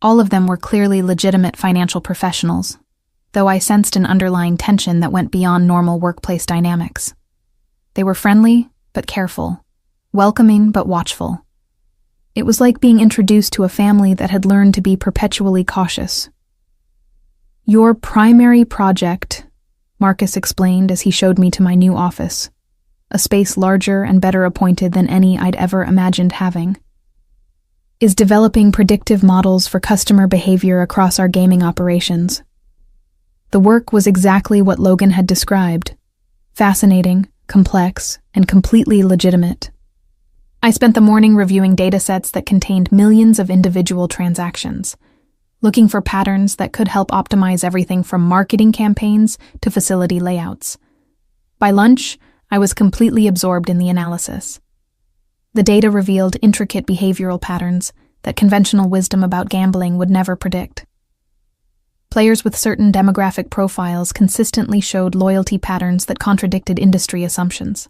All of them were clearly legitimate financial professionals, though I sensed an underlying tension that went beyond normal workplace dynamics. They were friendly but careful, welcoming but watchful. It was like being introduced to a family that had learned to be perpetually cautious. "Your primary project," Marcus explained as he showed me to my new office, a space larger and better appointed than any I'd ever imagined having, "is developing predictive models for customer behavior across our gaming operations." The work was exactly what Logan had described: fascinating, complex, and completely legitimate. I spent the morning reviewing datasets that contained millions of individual transactions, looking for patterns that could help optimize everything from marketing campaigns to facility layouts. By lunch, I was completely absorbed in the analysis. The data revealed intricate behavioral patterns that conventional wisdom about gambling would never predict. Players with certain demographic profiles consistently showed loyalty patterns that contradicted industry assumptions.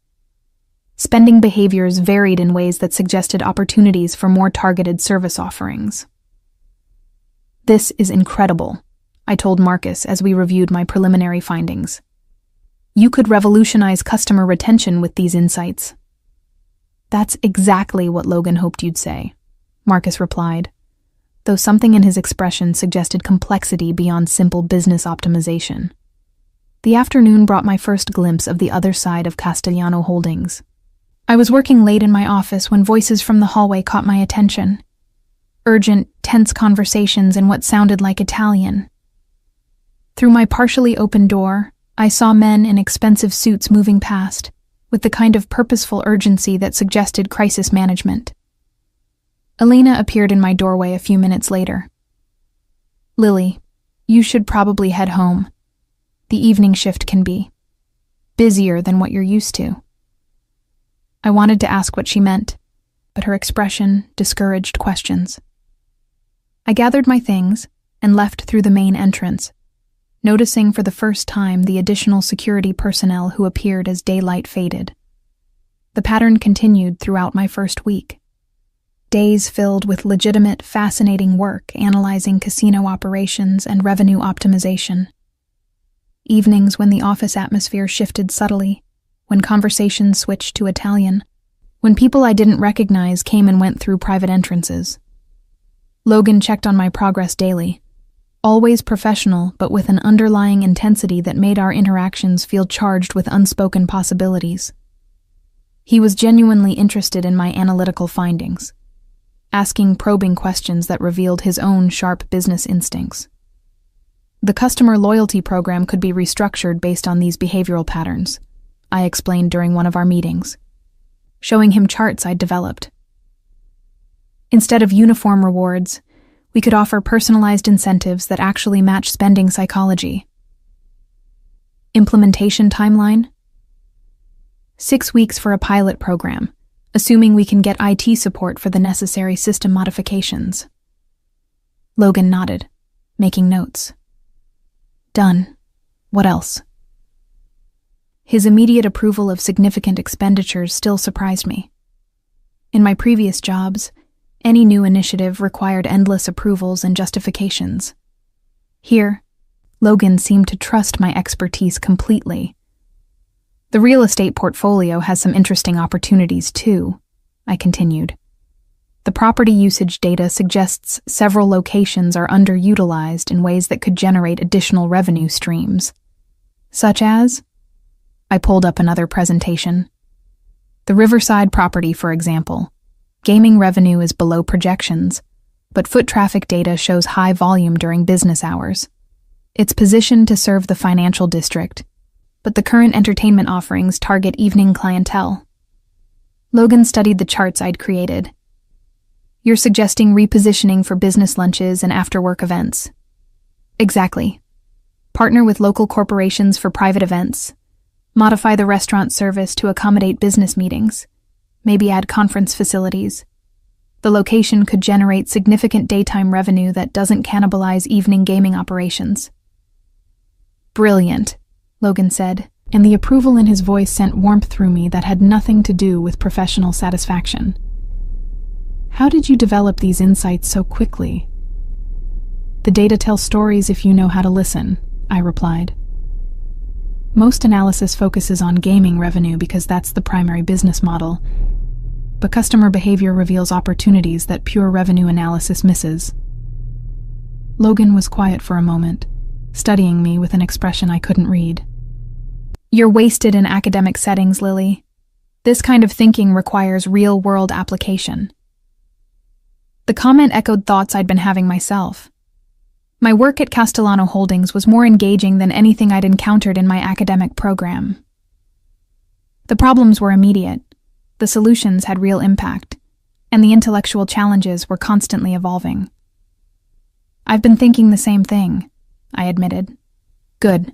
Spending behaviors varied in ways that suggested opportunities for more targeted service offerings. "This is incredible," I told Marcus as we reviewed my preliminary findings. You could revolutionize customer retention with these insights. That's exactly what Logan hoped you'd say, Marcus replied, though something in his expression suggested complexity beyond simple business optimization. The afternoon brought my first glimpse of the other side of Castellano Holdings. I was working late in my office when voices from the hallway caught my attention. Urgent, tense conversations in what sounded like Italian. Through my partially open door, I saw men in expensive suits moving past, with the kind of purposeful urgency that suggested crisis management. Elena appeared in my doorway a few minutes later. "Lily, you should probably head home. The evening shift can be busier than what you're used to." I wanted to ask what she meant, but her expression discouraged questions. I gathered my things and left through the main entrance, noticing for the first time the additional security personnel who appeared as daylight faded. The pattern continued throughout my first week. Days filled with legitimate, fascinating work analyzing casino operations and revenue optimization. Evenings when the office atmosphere shifted subtly, when conversations switched to Italian, when people I didn't recognize came and went through private entrances. Logan checked on my progress daily, always professional but with an underlying intensity that made our interactions feel charged with unspoken possibilities. He was genuinely interested in my analytical findings, asking probing questions that revealed his own sharp business instincts. The customer loyalty program could be restructured based on these behavioral patterns, I explained during one of our meetings, showing him charts I'd developed. Instead of uniform rewards, we could offer personalized incentives that actually match spending psychology. Implementation timeline? 6 weeks for a pilot program, assuming we can get IT support for the necessary system modifications. Logan nodded, making notes. Done. What else? His immediate approval of significant expenditures still surprised me. In my previous jobs, any new initiative required endless approvals and justifications. Here, Logan seemed to trust my expertise completely. The real estate portfolio has some interesting opportunities too, I continued. The property usage data suggests several locations are underutilized in ways that could generate additional revenue streams. Such as? I pulled up another presentation. The Riverside property, for example. Gaming revenue is below projections, but foot traffic data shows high volume during business hours. It's positioned to serve the financial district, but the current entertainment offerings target evening clientele. Logan studied the charts I'd created. You're suggesting repositioning for business lunches and after-work events. Exactly. Partner with local corporations for private events. Modify the restaurant service to accommodate business meetings. Maybe add conference facilities. The location could generate significant daytime revenue that doesn't cannibalize evening gaming operations. Brilliant, Logan said, and the approval in his voice sent warmth through me that had nothing to do with professional satisfaction. How did you develop these insights so quickly? The data tells stories if you know how to listen, I replied. Most analysis focuses on gaming revenue because that's the primary business model, but customer behavior reveals opportunities that pure revenue analysis misses. Logan was quiet for a moment, studying me with an expression I couldn't read. You're wasted in academic settings, Lily. This kind of thinking requires real-world application. The comment echoed thoughts I'd been having myself. My work at Castellano Holdings was more engaging than anything I'd encountered in my academic program. The problems were immediate, the solutions had real impact, and the intellectual challenges were constantly evolving. I've been thinking the same thing, I admitted. Good.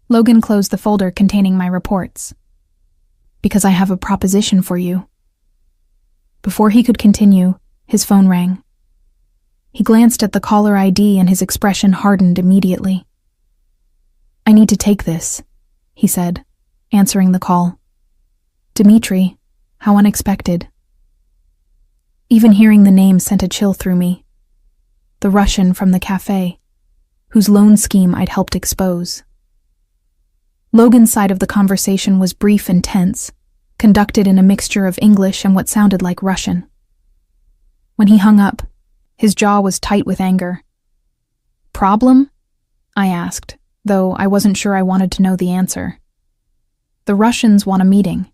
Logan closed the folder containing my reports. Because I have a proposition for you. Before he could continue, his phone rang. He glanced at the caller ID and his expression hardened immediately. I need to take this, he said, answering the call. Dmitri, how unexpected. Even hearing the name sent a chill through me. The Russian from the cafe, whose loan scheme I'd helped expose. Logan's side of the conversation was brief and tense, conducted in a mixture of English and what sounded like Russian. When he hung up, his jaw was tight with anger. "Problem?" I asked, though I wasn't sure I wanted to know the answer. "The Russians want a meeting.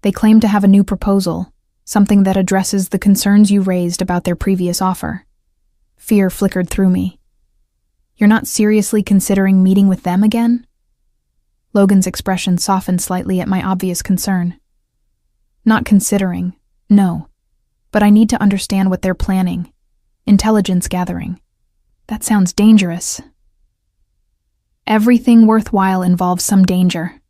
They claim to have a new proposal, something that addresses the concerns you raised about their previous offer." Fear flickered through me. "You're not seriously considering meeting with them again?" Logan's expression softened slightly at my obvious concern. "Not considering, no. But I need to understand what they're planning. Intelligence gathering. That sounds dangerous." "Everything worthwhile involves some danger,"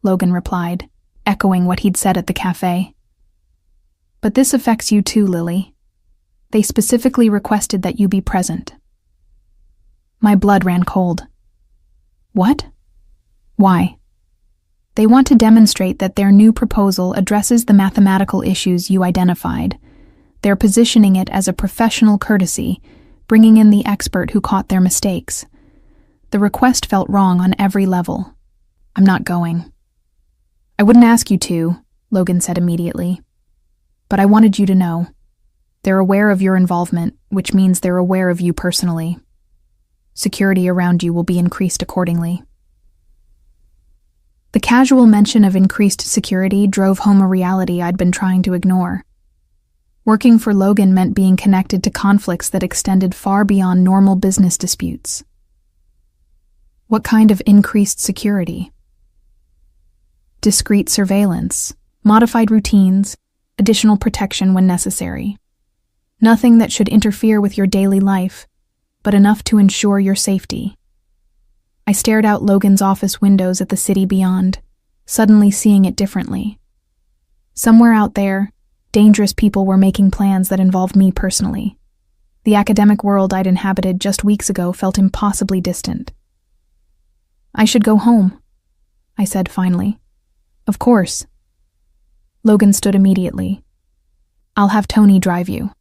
Logan replied, echoing what he'd said at the cafe. "But this affects you too, Lily. They specifically requested that you be present." My blood ran cold. "What? Why?" "They want to demonstrate that their new proposal addresses the mathematical issues you identified. They're positioning it as a professional courtesy, bringing in the expert who caught their mistakes. The request felt wrong on every level. I'm not going." "I wouldn't ask you to," Logan said immediately. "But I wanted you to know. They're aware of your involvement, which means they're aware of you personally. Security around you will be increased accordingly." The casual mention of increased security drove home a reality I'd been trying to ignore. Working for Logan meant being connected to conflicts that extended far beyond normal business disputes. What kind of increased security? Discreet surveillance, modified routines, additional protection when necessary. Nothing that should interfere with your daily life, but enough to ensure your safety. I stared out Logan's office windows at the city beyond, suddenly seeing it differently. Somewhere out there, dangerous people were making plans that involved me personally. The academic world I'd inhabited just weeks ago felt impossibly distant. "I should go home," I said finally. "Of course." Logan stood immediately. "I'll have Tony drive you."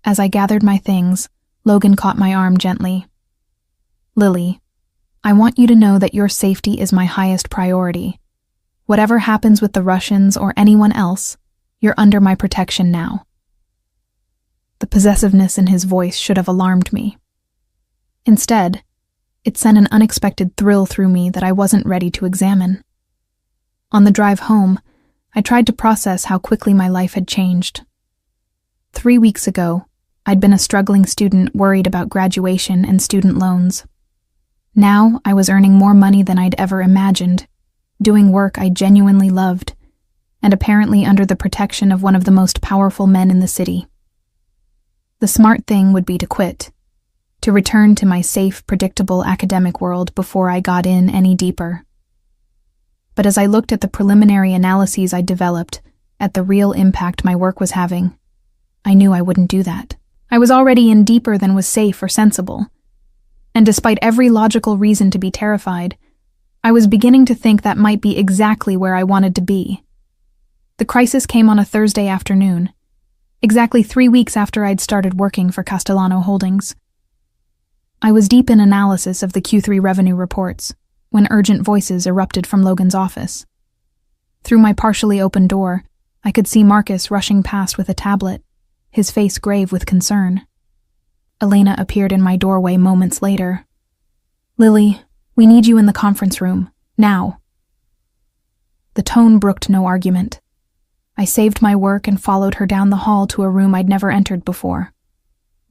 As I gathered my things, Logan caught my arm gently. "Lily, I want you to know that your safety is my highest priority. Whatever happens with the Russians or anyone else, you're under my protection now." The possessiveness in his voice should have alarmed me. Instead, it sent an unexpected thrill through me that I wasn't ready to examine. On the drive home, I tried to process how quickly my life had changed. 3 weeks ago, I'd been a struggling student worried about graduation and student loans. Now I was earning more money than I'd ever imagined, doing work I genuinely loved, and apparently under the protection of one of the most powerful men in the city. The smart thing would be to quit, to return to my safe, predictable academic world before I got in any deeper. But as I looked at the preliminary analyses I'd developed, at the real impact my work was having, I knew I wouldn't do that. I was already in deeper than was safe or sensible. And despite every logical reason to be terrified, I was beginning to think that might be exactly where I wanted to be. The crisis came on a Thursday afternoon, exactly 3 weeks after I'd started working for Castellano Holdings. I was deep in analysis of the Q3 revenue reports when urgent voices erupted from Logan's office. Through my partially open door, I could see Marcus rushing past with a tablet, his face grave with concern. Elena appeared in my doorway moments later. "Lily, we need you in the conference room, now." The tone brooked no argument. I saved my work and followed her down the hall to a room I'd never entered before.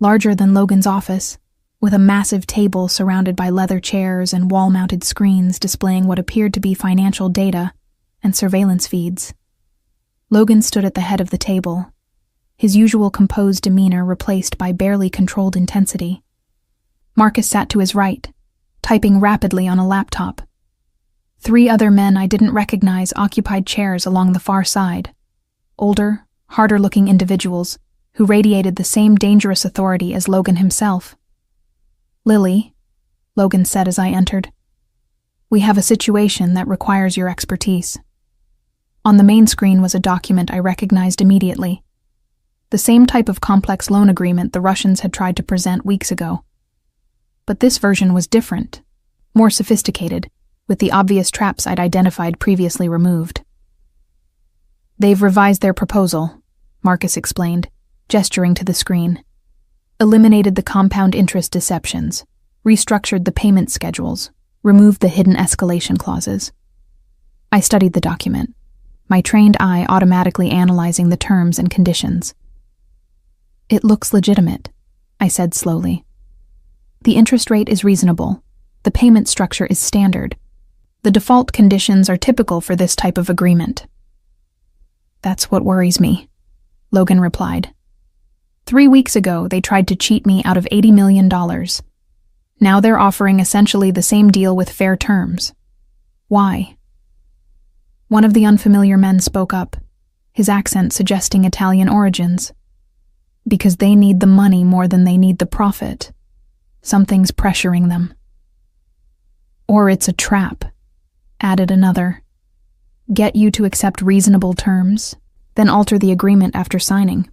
Larger than Logan's office, with a massive table surrounded by leather chairs and wall-mounted screens displaying what appeared to be financial data and surveillance feeds. Logan stood at the head of the table, his usual composed demeanor replaced by barely controlled intensity. Marcus sat to his right, typing rapidly on a laptop. 3 other men I didn't recognize occupied chairs along the far side. Older, harder-looking individuals who radiated the same dangerous authority as Logan himself. "Lily," Logan said as I entered, "we have a situation that requires your expertise." On the main screen was a document I recognized immediately. The same type of complex loan agreement the Russians had tried to present weeks ago. But this version was different, more sophisticated, with the obvious traps I'd identified previously removed. "They've revised their proposal," Marcus explained, gesturing to the screen. "Eliminated the compound interest deceptions, restructured the payment schedules, removed the hidden escalation clauses." I studied the document, my trained eye automatically analyzing the terms and conditions. "It looks legitimate," I said slowly. "The interest rate is reasonable. The payment structure is standard. The default conditions are typical for this type of agreement." "That's what worries me," Logan replied. 3 weeks ago, they tried to cheat me out of $80 million. Now they're offering essentially the same deal with fair terms. Why? One of the unfamiliar men spoke up, his accent suggesting Italian origins. "Because they need the money more than they need the profit. Something's pressuring them." "Or it's a trap," added another. "Get you to accept reasonable terms, then alter the agreement after signing."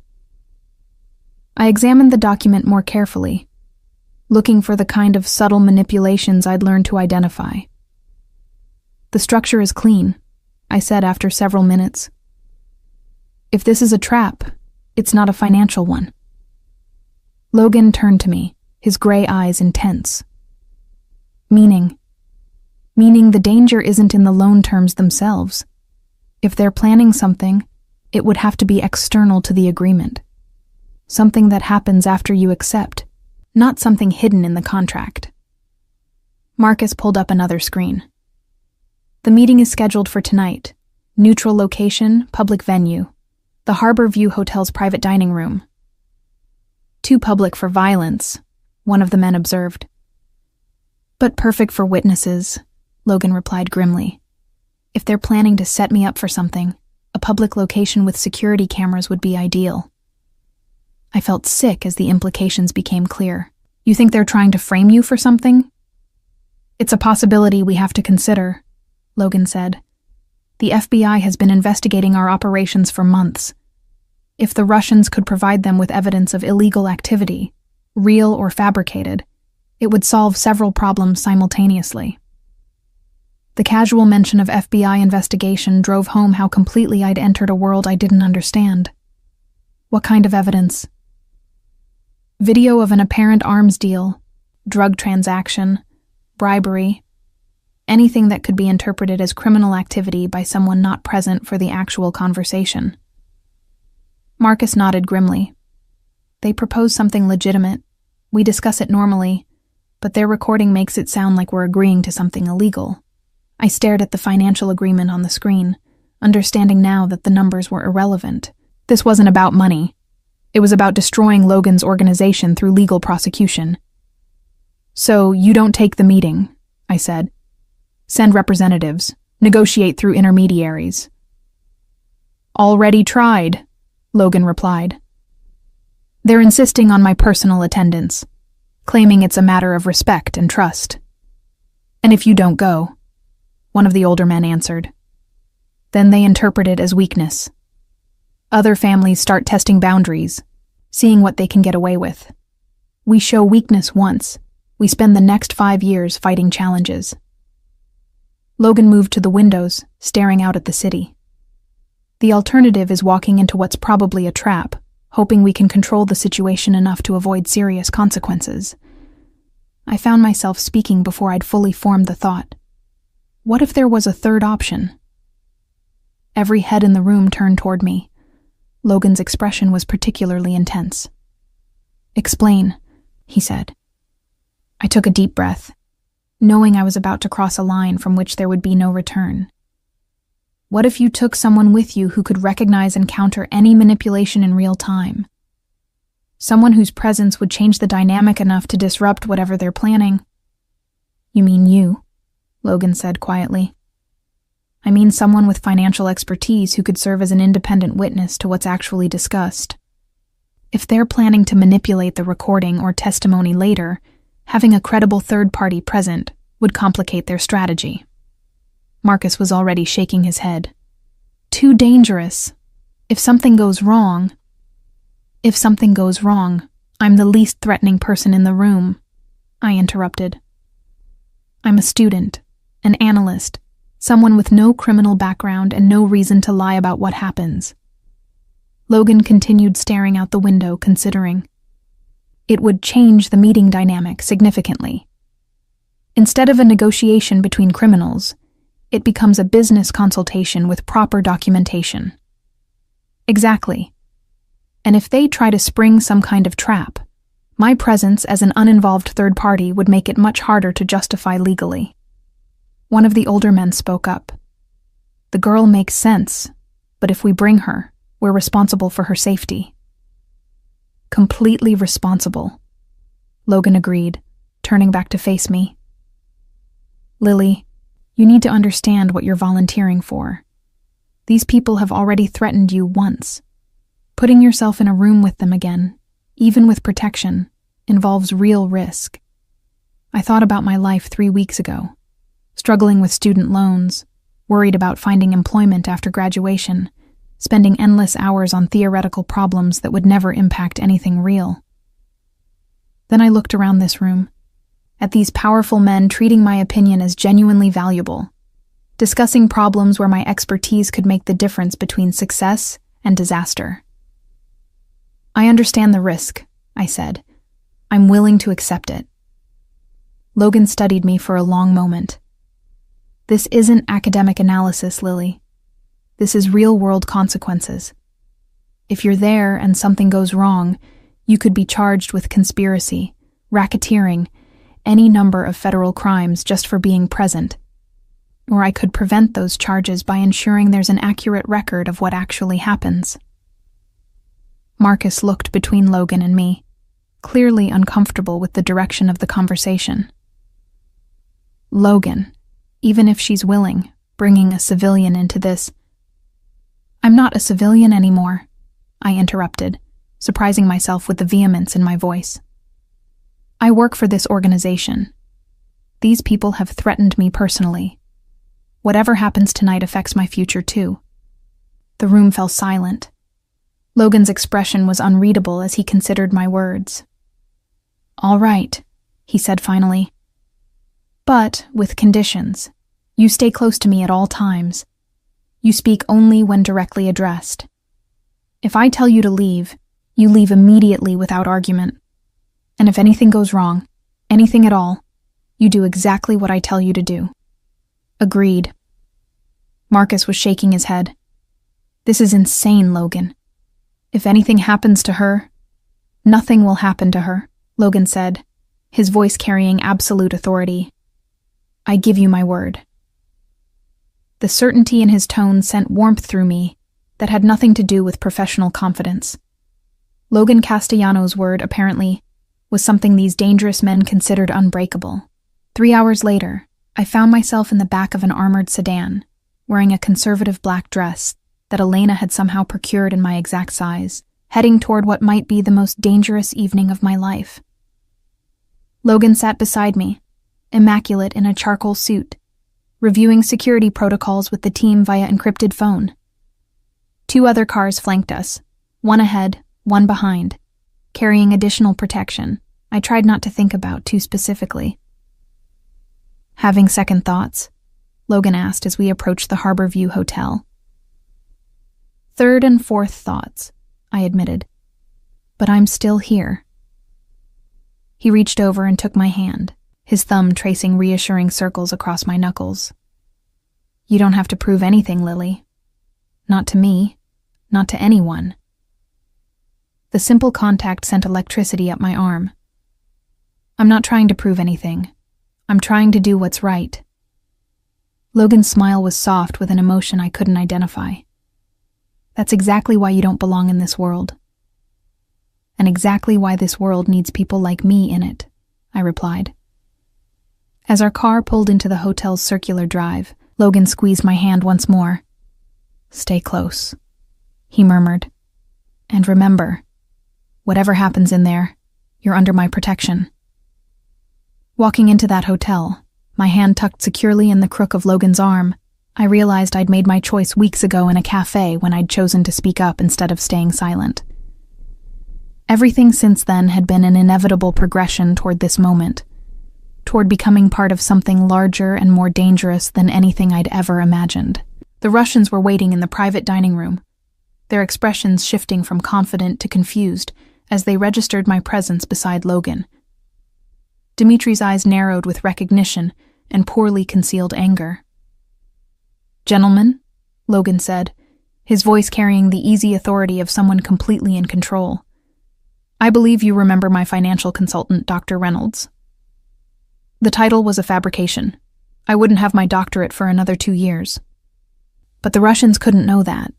I examined the document more carefully, looking for the kind of subtle manipulations I'd learned to identify. "The structure is clean," I said after several minutes. "If this is a trap, it's not a financial one." Logan turned to me, his gray eyes intense. Meaning the danger isn't in the loan terms themselves. If they're planning something, it would have to be external to the agreement. Something that happens after you accept, not something hidden in the contract. Marcus pulled up another screen. "The meeting is scheduled for tonight. Neutral location, public venue. The Harbor View Hotel's private dining room." "Too public for violence," one of the men observed. "But perfect for witnesses," Logan replied grimly. "If they're planning to set me up for something, a public location with security cameras would be ideal." I felt sick as the implications became clear. "You think they're trying to frame you for something?" "It's a possibility we have to consider," Logan said. "The FBI has been investigating our operations for months. If the Russians could provide them with evidence of illegal activity, real or fabricated, it would solve several problems simultaneously." The casual mention of FBI investigation drove home how completely I'd entered a world I didn't understand. "What kind of evidence?" "Video of an apparent arms deal, drug transaction, bribery, anything that could be interpreted as criminal activity by someone not present for the actual conversation." Marcus nodded grimly. "They propose something legitimate. We discuss it normally, but their recording makes it sound like we're agreeing to something illegal." I stared at the financial agreement on the screen, understanding now that the numbers were irrelevant. This wasn't about money. It was about destroying Logan's organization through legal prosecution. "So you don't take the meeting," I said. "Send representatives. Negotiate through intermediaries." "Already tried," Logan replied. "They're insisting on my personal attendance, claiming it's a matter of respect and trust." "And if you don't go," one of the older men answered, "then they interpret it as weakness. Other families start testing boundaries, seeing what they can get away with. We show weakness once, we spend the next 5 years fighting challenges." Logan moved to the windows, staring out at the city. "The alternative is walking into what's probably a trap, hoping we can control the situation enough to avoid serious consequences." I found myself speaking before I'd fully formed the thought. What if there was a third option? Every head in the room turned toward me. Logan's expression was particularly intense. "Explain," he said. I took a deep breath, knowing I was about to cross a line from which there would be no return. What if you took someone with you who could recognize and counter any manipulation in real time? Someone whose presence would change the dynamic enough to disrupt whatever they're planning. "You mean you?" Logan said quietly. "I mean someone with financial expertise who could serve as an independent witness to what's actually discussed. If they're planning to manipulate the recording or testimony later, having a credible third party present would complicate their strategy." Marcus was already shaking his head. "Too dangerous. If something goes wrong, I'm the least threatening person in the room," I interrupted. "I'm a student," An analyst, someone with no criminal background and no reason to lie about what happens. Logan continued staring out the window, considering. It would change the meeting dynamic significantly. Instead of a negotiation between criminals, it becomes a business consultation with proper documentation. Exactly. And if they try to spring some kind of trap, my presence as an uninvolved third party would make it much harder to justify legally. One of the older men spoke up. The girl makes sense, but if we bring her, we're responsible for her safety. Completely responsible, Logan agreed, turning back to face me. Lily, you need to understand what you're volunteering for. These people have already threatened you once. Putting yourself in a room with them again, even with protection, involves real risk. I thought about my life 3 weeks ago, struggling with student loans, worried about finding employment after graduation, spending endless hours on theoretical problems that would never impact anything real. Then I looked around this room, at these powerful men treating my opinion as genuinely valuable, discussing problems where my expertise could make the difference between success and disaster. I understand the risk, I said. I'm willing to accept it. Logan studied me for a long moment. This isn't academic analysis, Lily. This is real-world consequences. If you're there and something goes wrong, you could be charged with conspiracy, racketeering, any number of federal crimes just for being present. Or I could prevent those charges by ensuring there's an accurate record of what actually happens. Marcus looked between Logan and me, clearly uncomfortable with the direction of the conversation. Logan, even if she's willing, bringing a civilian into this. I'm not a civilian anymore, I interrupted, surprising myself with the vehemence in my voice. I work for this organization. These people have threatened me personally. Whatever happens tonight affects my future too. The room fell silent. Logan's expression was unreadable as he considered my words. All right, he said finally. But with conditions. You stay close to me at all times. You speak only when directly addressed. If I tell you to leave, you leave immediately without argument. And if anything goes wrong, anything at all, you do exactly what I tell you to do. Agreed. Marcus was shaking his head. This is insane, Logan. If anything happens to her, nothing will happen to her, Logan said, his voice carrying absolute authority. I give you my word. The certainty in his tone sent warmth through me that had nothing to do with professional confidence. Logan Castellanos' word, apparently, was something these dangerous men considered unbreakable. 3 hours later, I found myself in the back of an armored sedan, wearing a conservative black dress that Elena had somehow procured in my exact size, heading toward what might be the most dangerous evening of my life. Logan sat beside me, immaculate in a charcoal suit, reviewing security protocols with the team via encrypted phone. 2 other cars flanked us, one ahead, one behind, carrying additional protection I tried not to think about too specifically. Having second thoughts? Logan asked as we approached the Harborview Hotel. Third and fourth thoughts, I admitted. But I'm still here. He reached over and took my hand, his thumb tracing reassuring circles across my knuckles. You don't have to prove anything, Lily. Not to me, not to anyone. The simple contact sent electricity up my arm. I'm not trying to prove anything. I'm trying to do what's right. Logan's smile was soft with an emotion I couldn't identify. That's exactly why you don't belong in this world. And exactly why this world needs people like me in it, I replied. As our car pulled into the hotel's circular drive, Logan squeezed my hand once more. Stay close, he murmured. And remember, whatever happens in there, you're under my protection. Walking into that hotel, my hand tucked securely in the crook of Logan's arm, I realized I'd made my choice weeks ago in a cafe when I'd chosen to speak up instead of staying silent. Everything since then had been an inevitable progression toward this moment. toward becoming part of something larger and more dangerous than anything I'd ever imagined. The Russians were waiting in the private dining room, their expressions shifting from confident to confused as they registered my presence beside Logan. Dimitri's eyes narrowed with recognition and poorly concealed anger. "Gentlemen," Logan said, his voice carrying the easy authority of someone completely in control. "I believe you remember my financial consultant, Dr. Reynolds." The title was a fabrication. I wouldn't have my doctorate for another 2 years. But the Russians couldn't know that,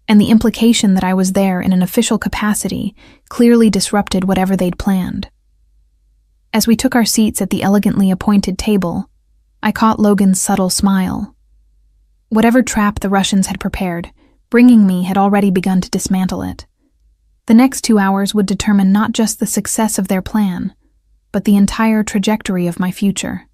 and the implication that I was there in an official capacity clearly disrupted whatever they'd planned. As we took our seats at the elegantly appointed table, I caught Logan's subtle smile. Whatever trap the Russians had prepared, bringing me had already begun to dismantle it. The next 2 hours would determine not just the success of their plan, but the entire trajectory of my future.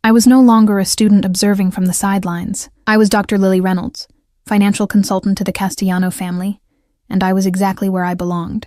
I was no longer a student observing from the sidelines. I was Dr. Lily Reynolds, financial consultant to the Castellano family, and I was exactly where I belonged.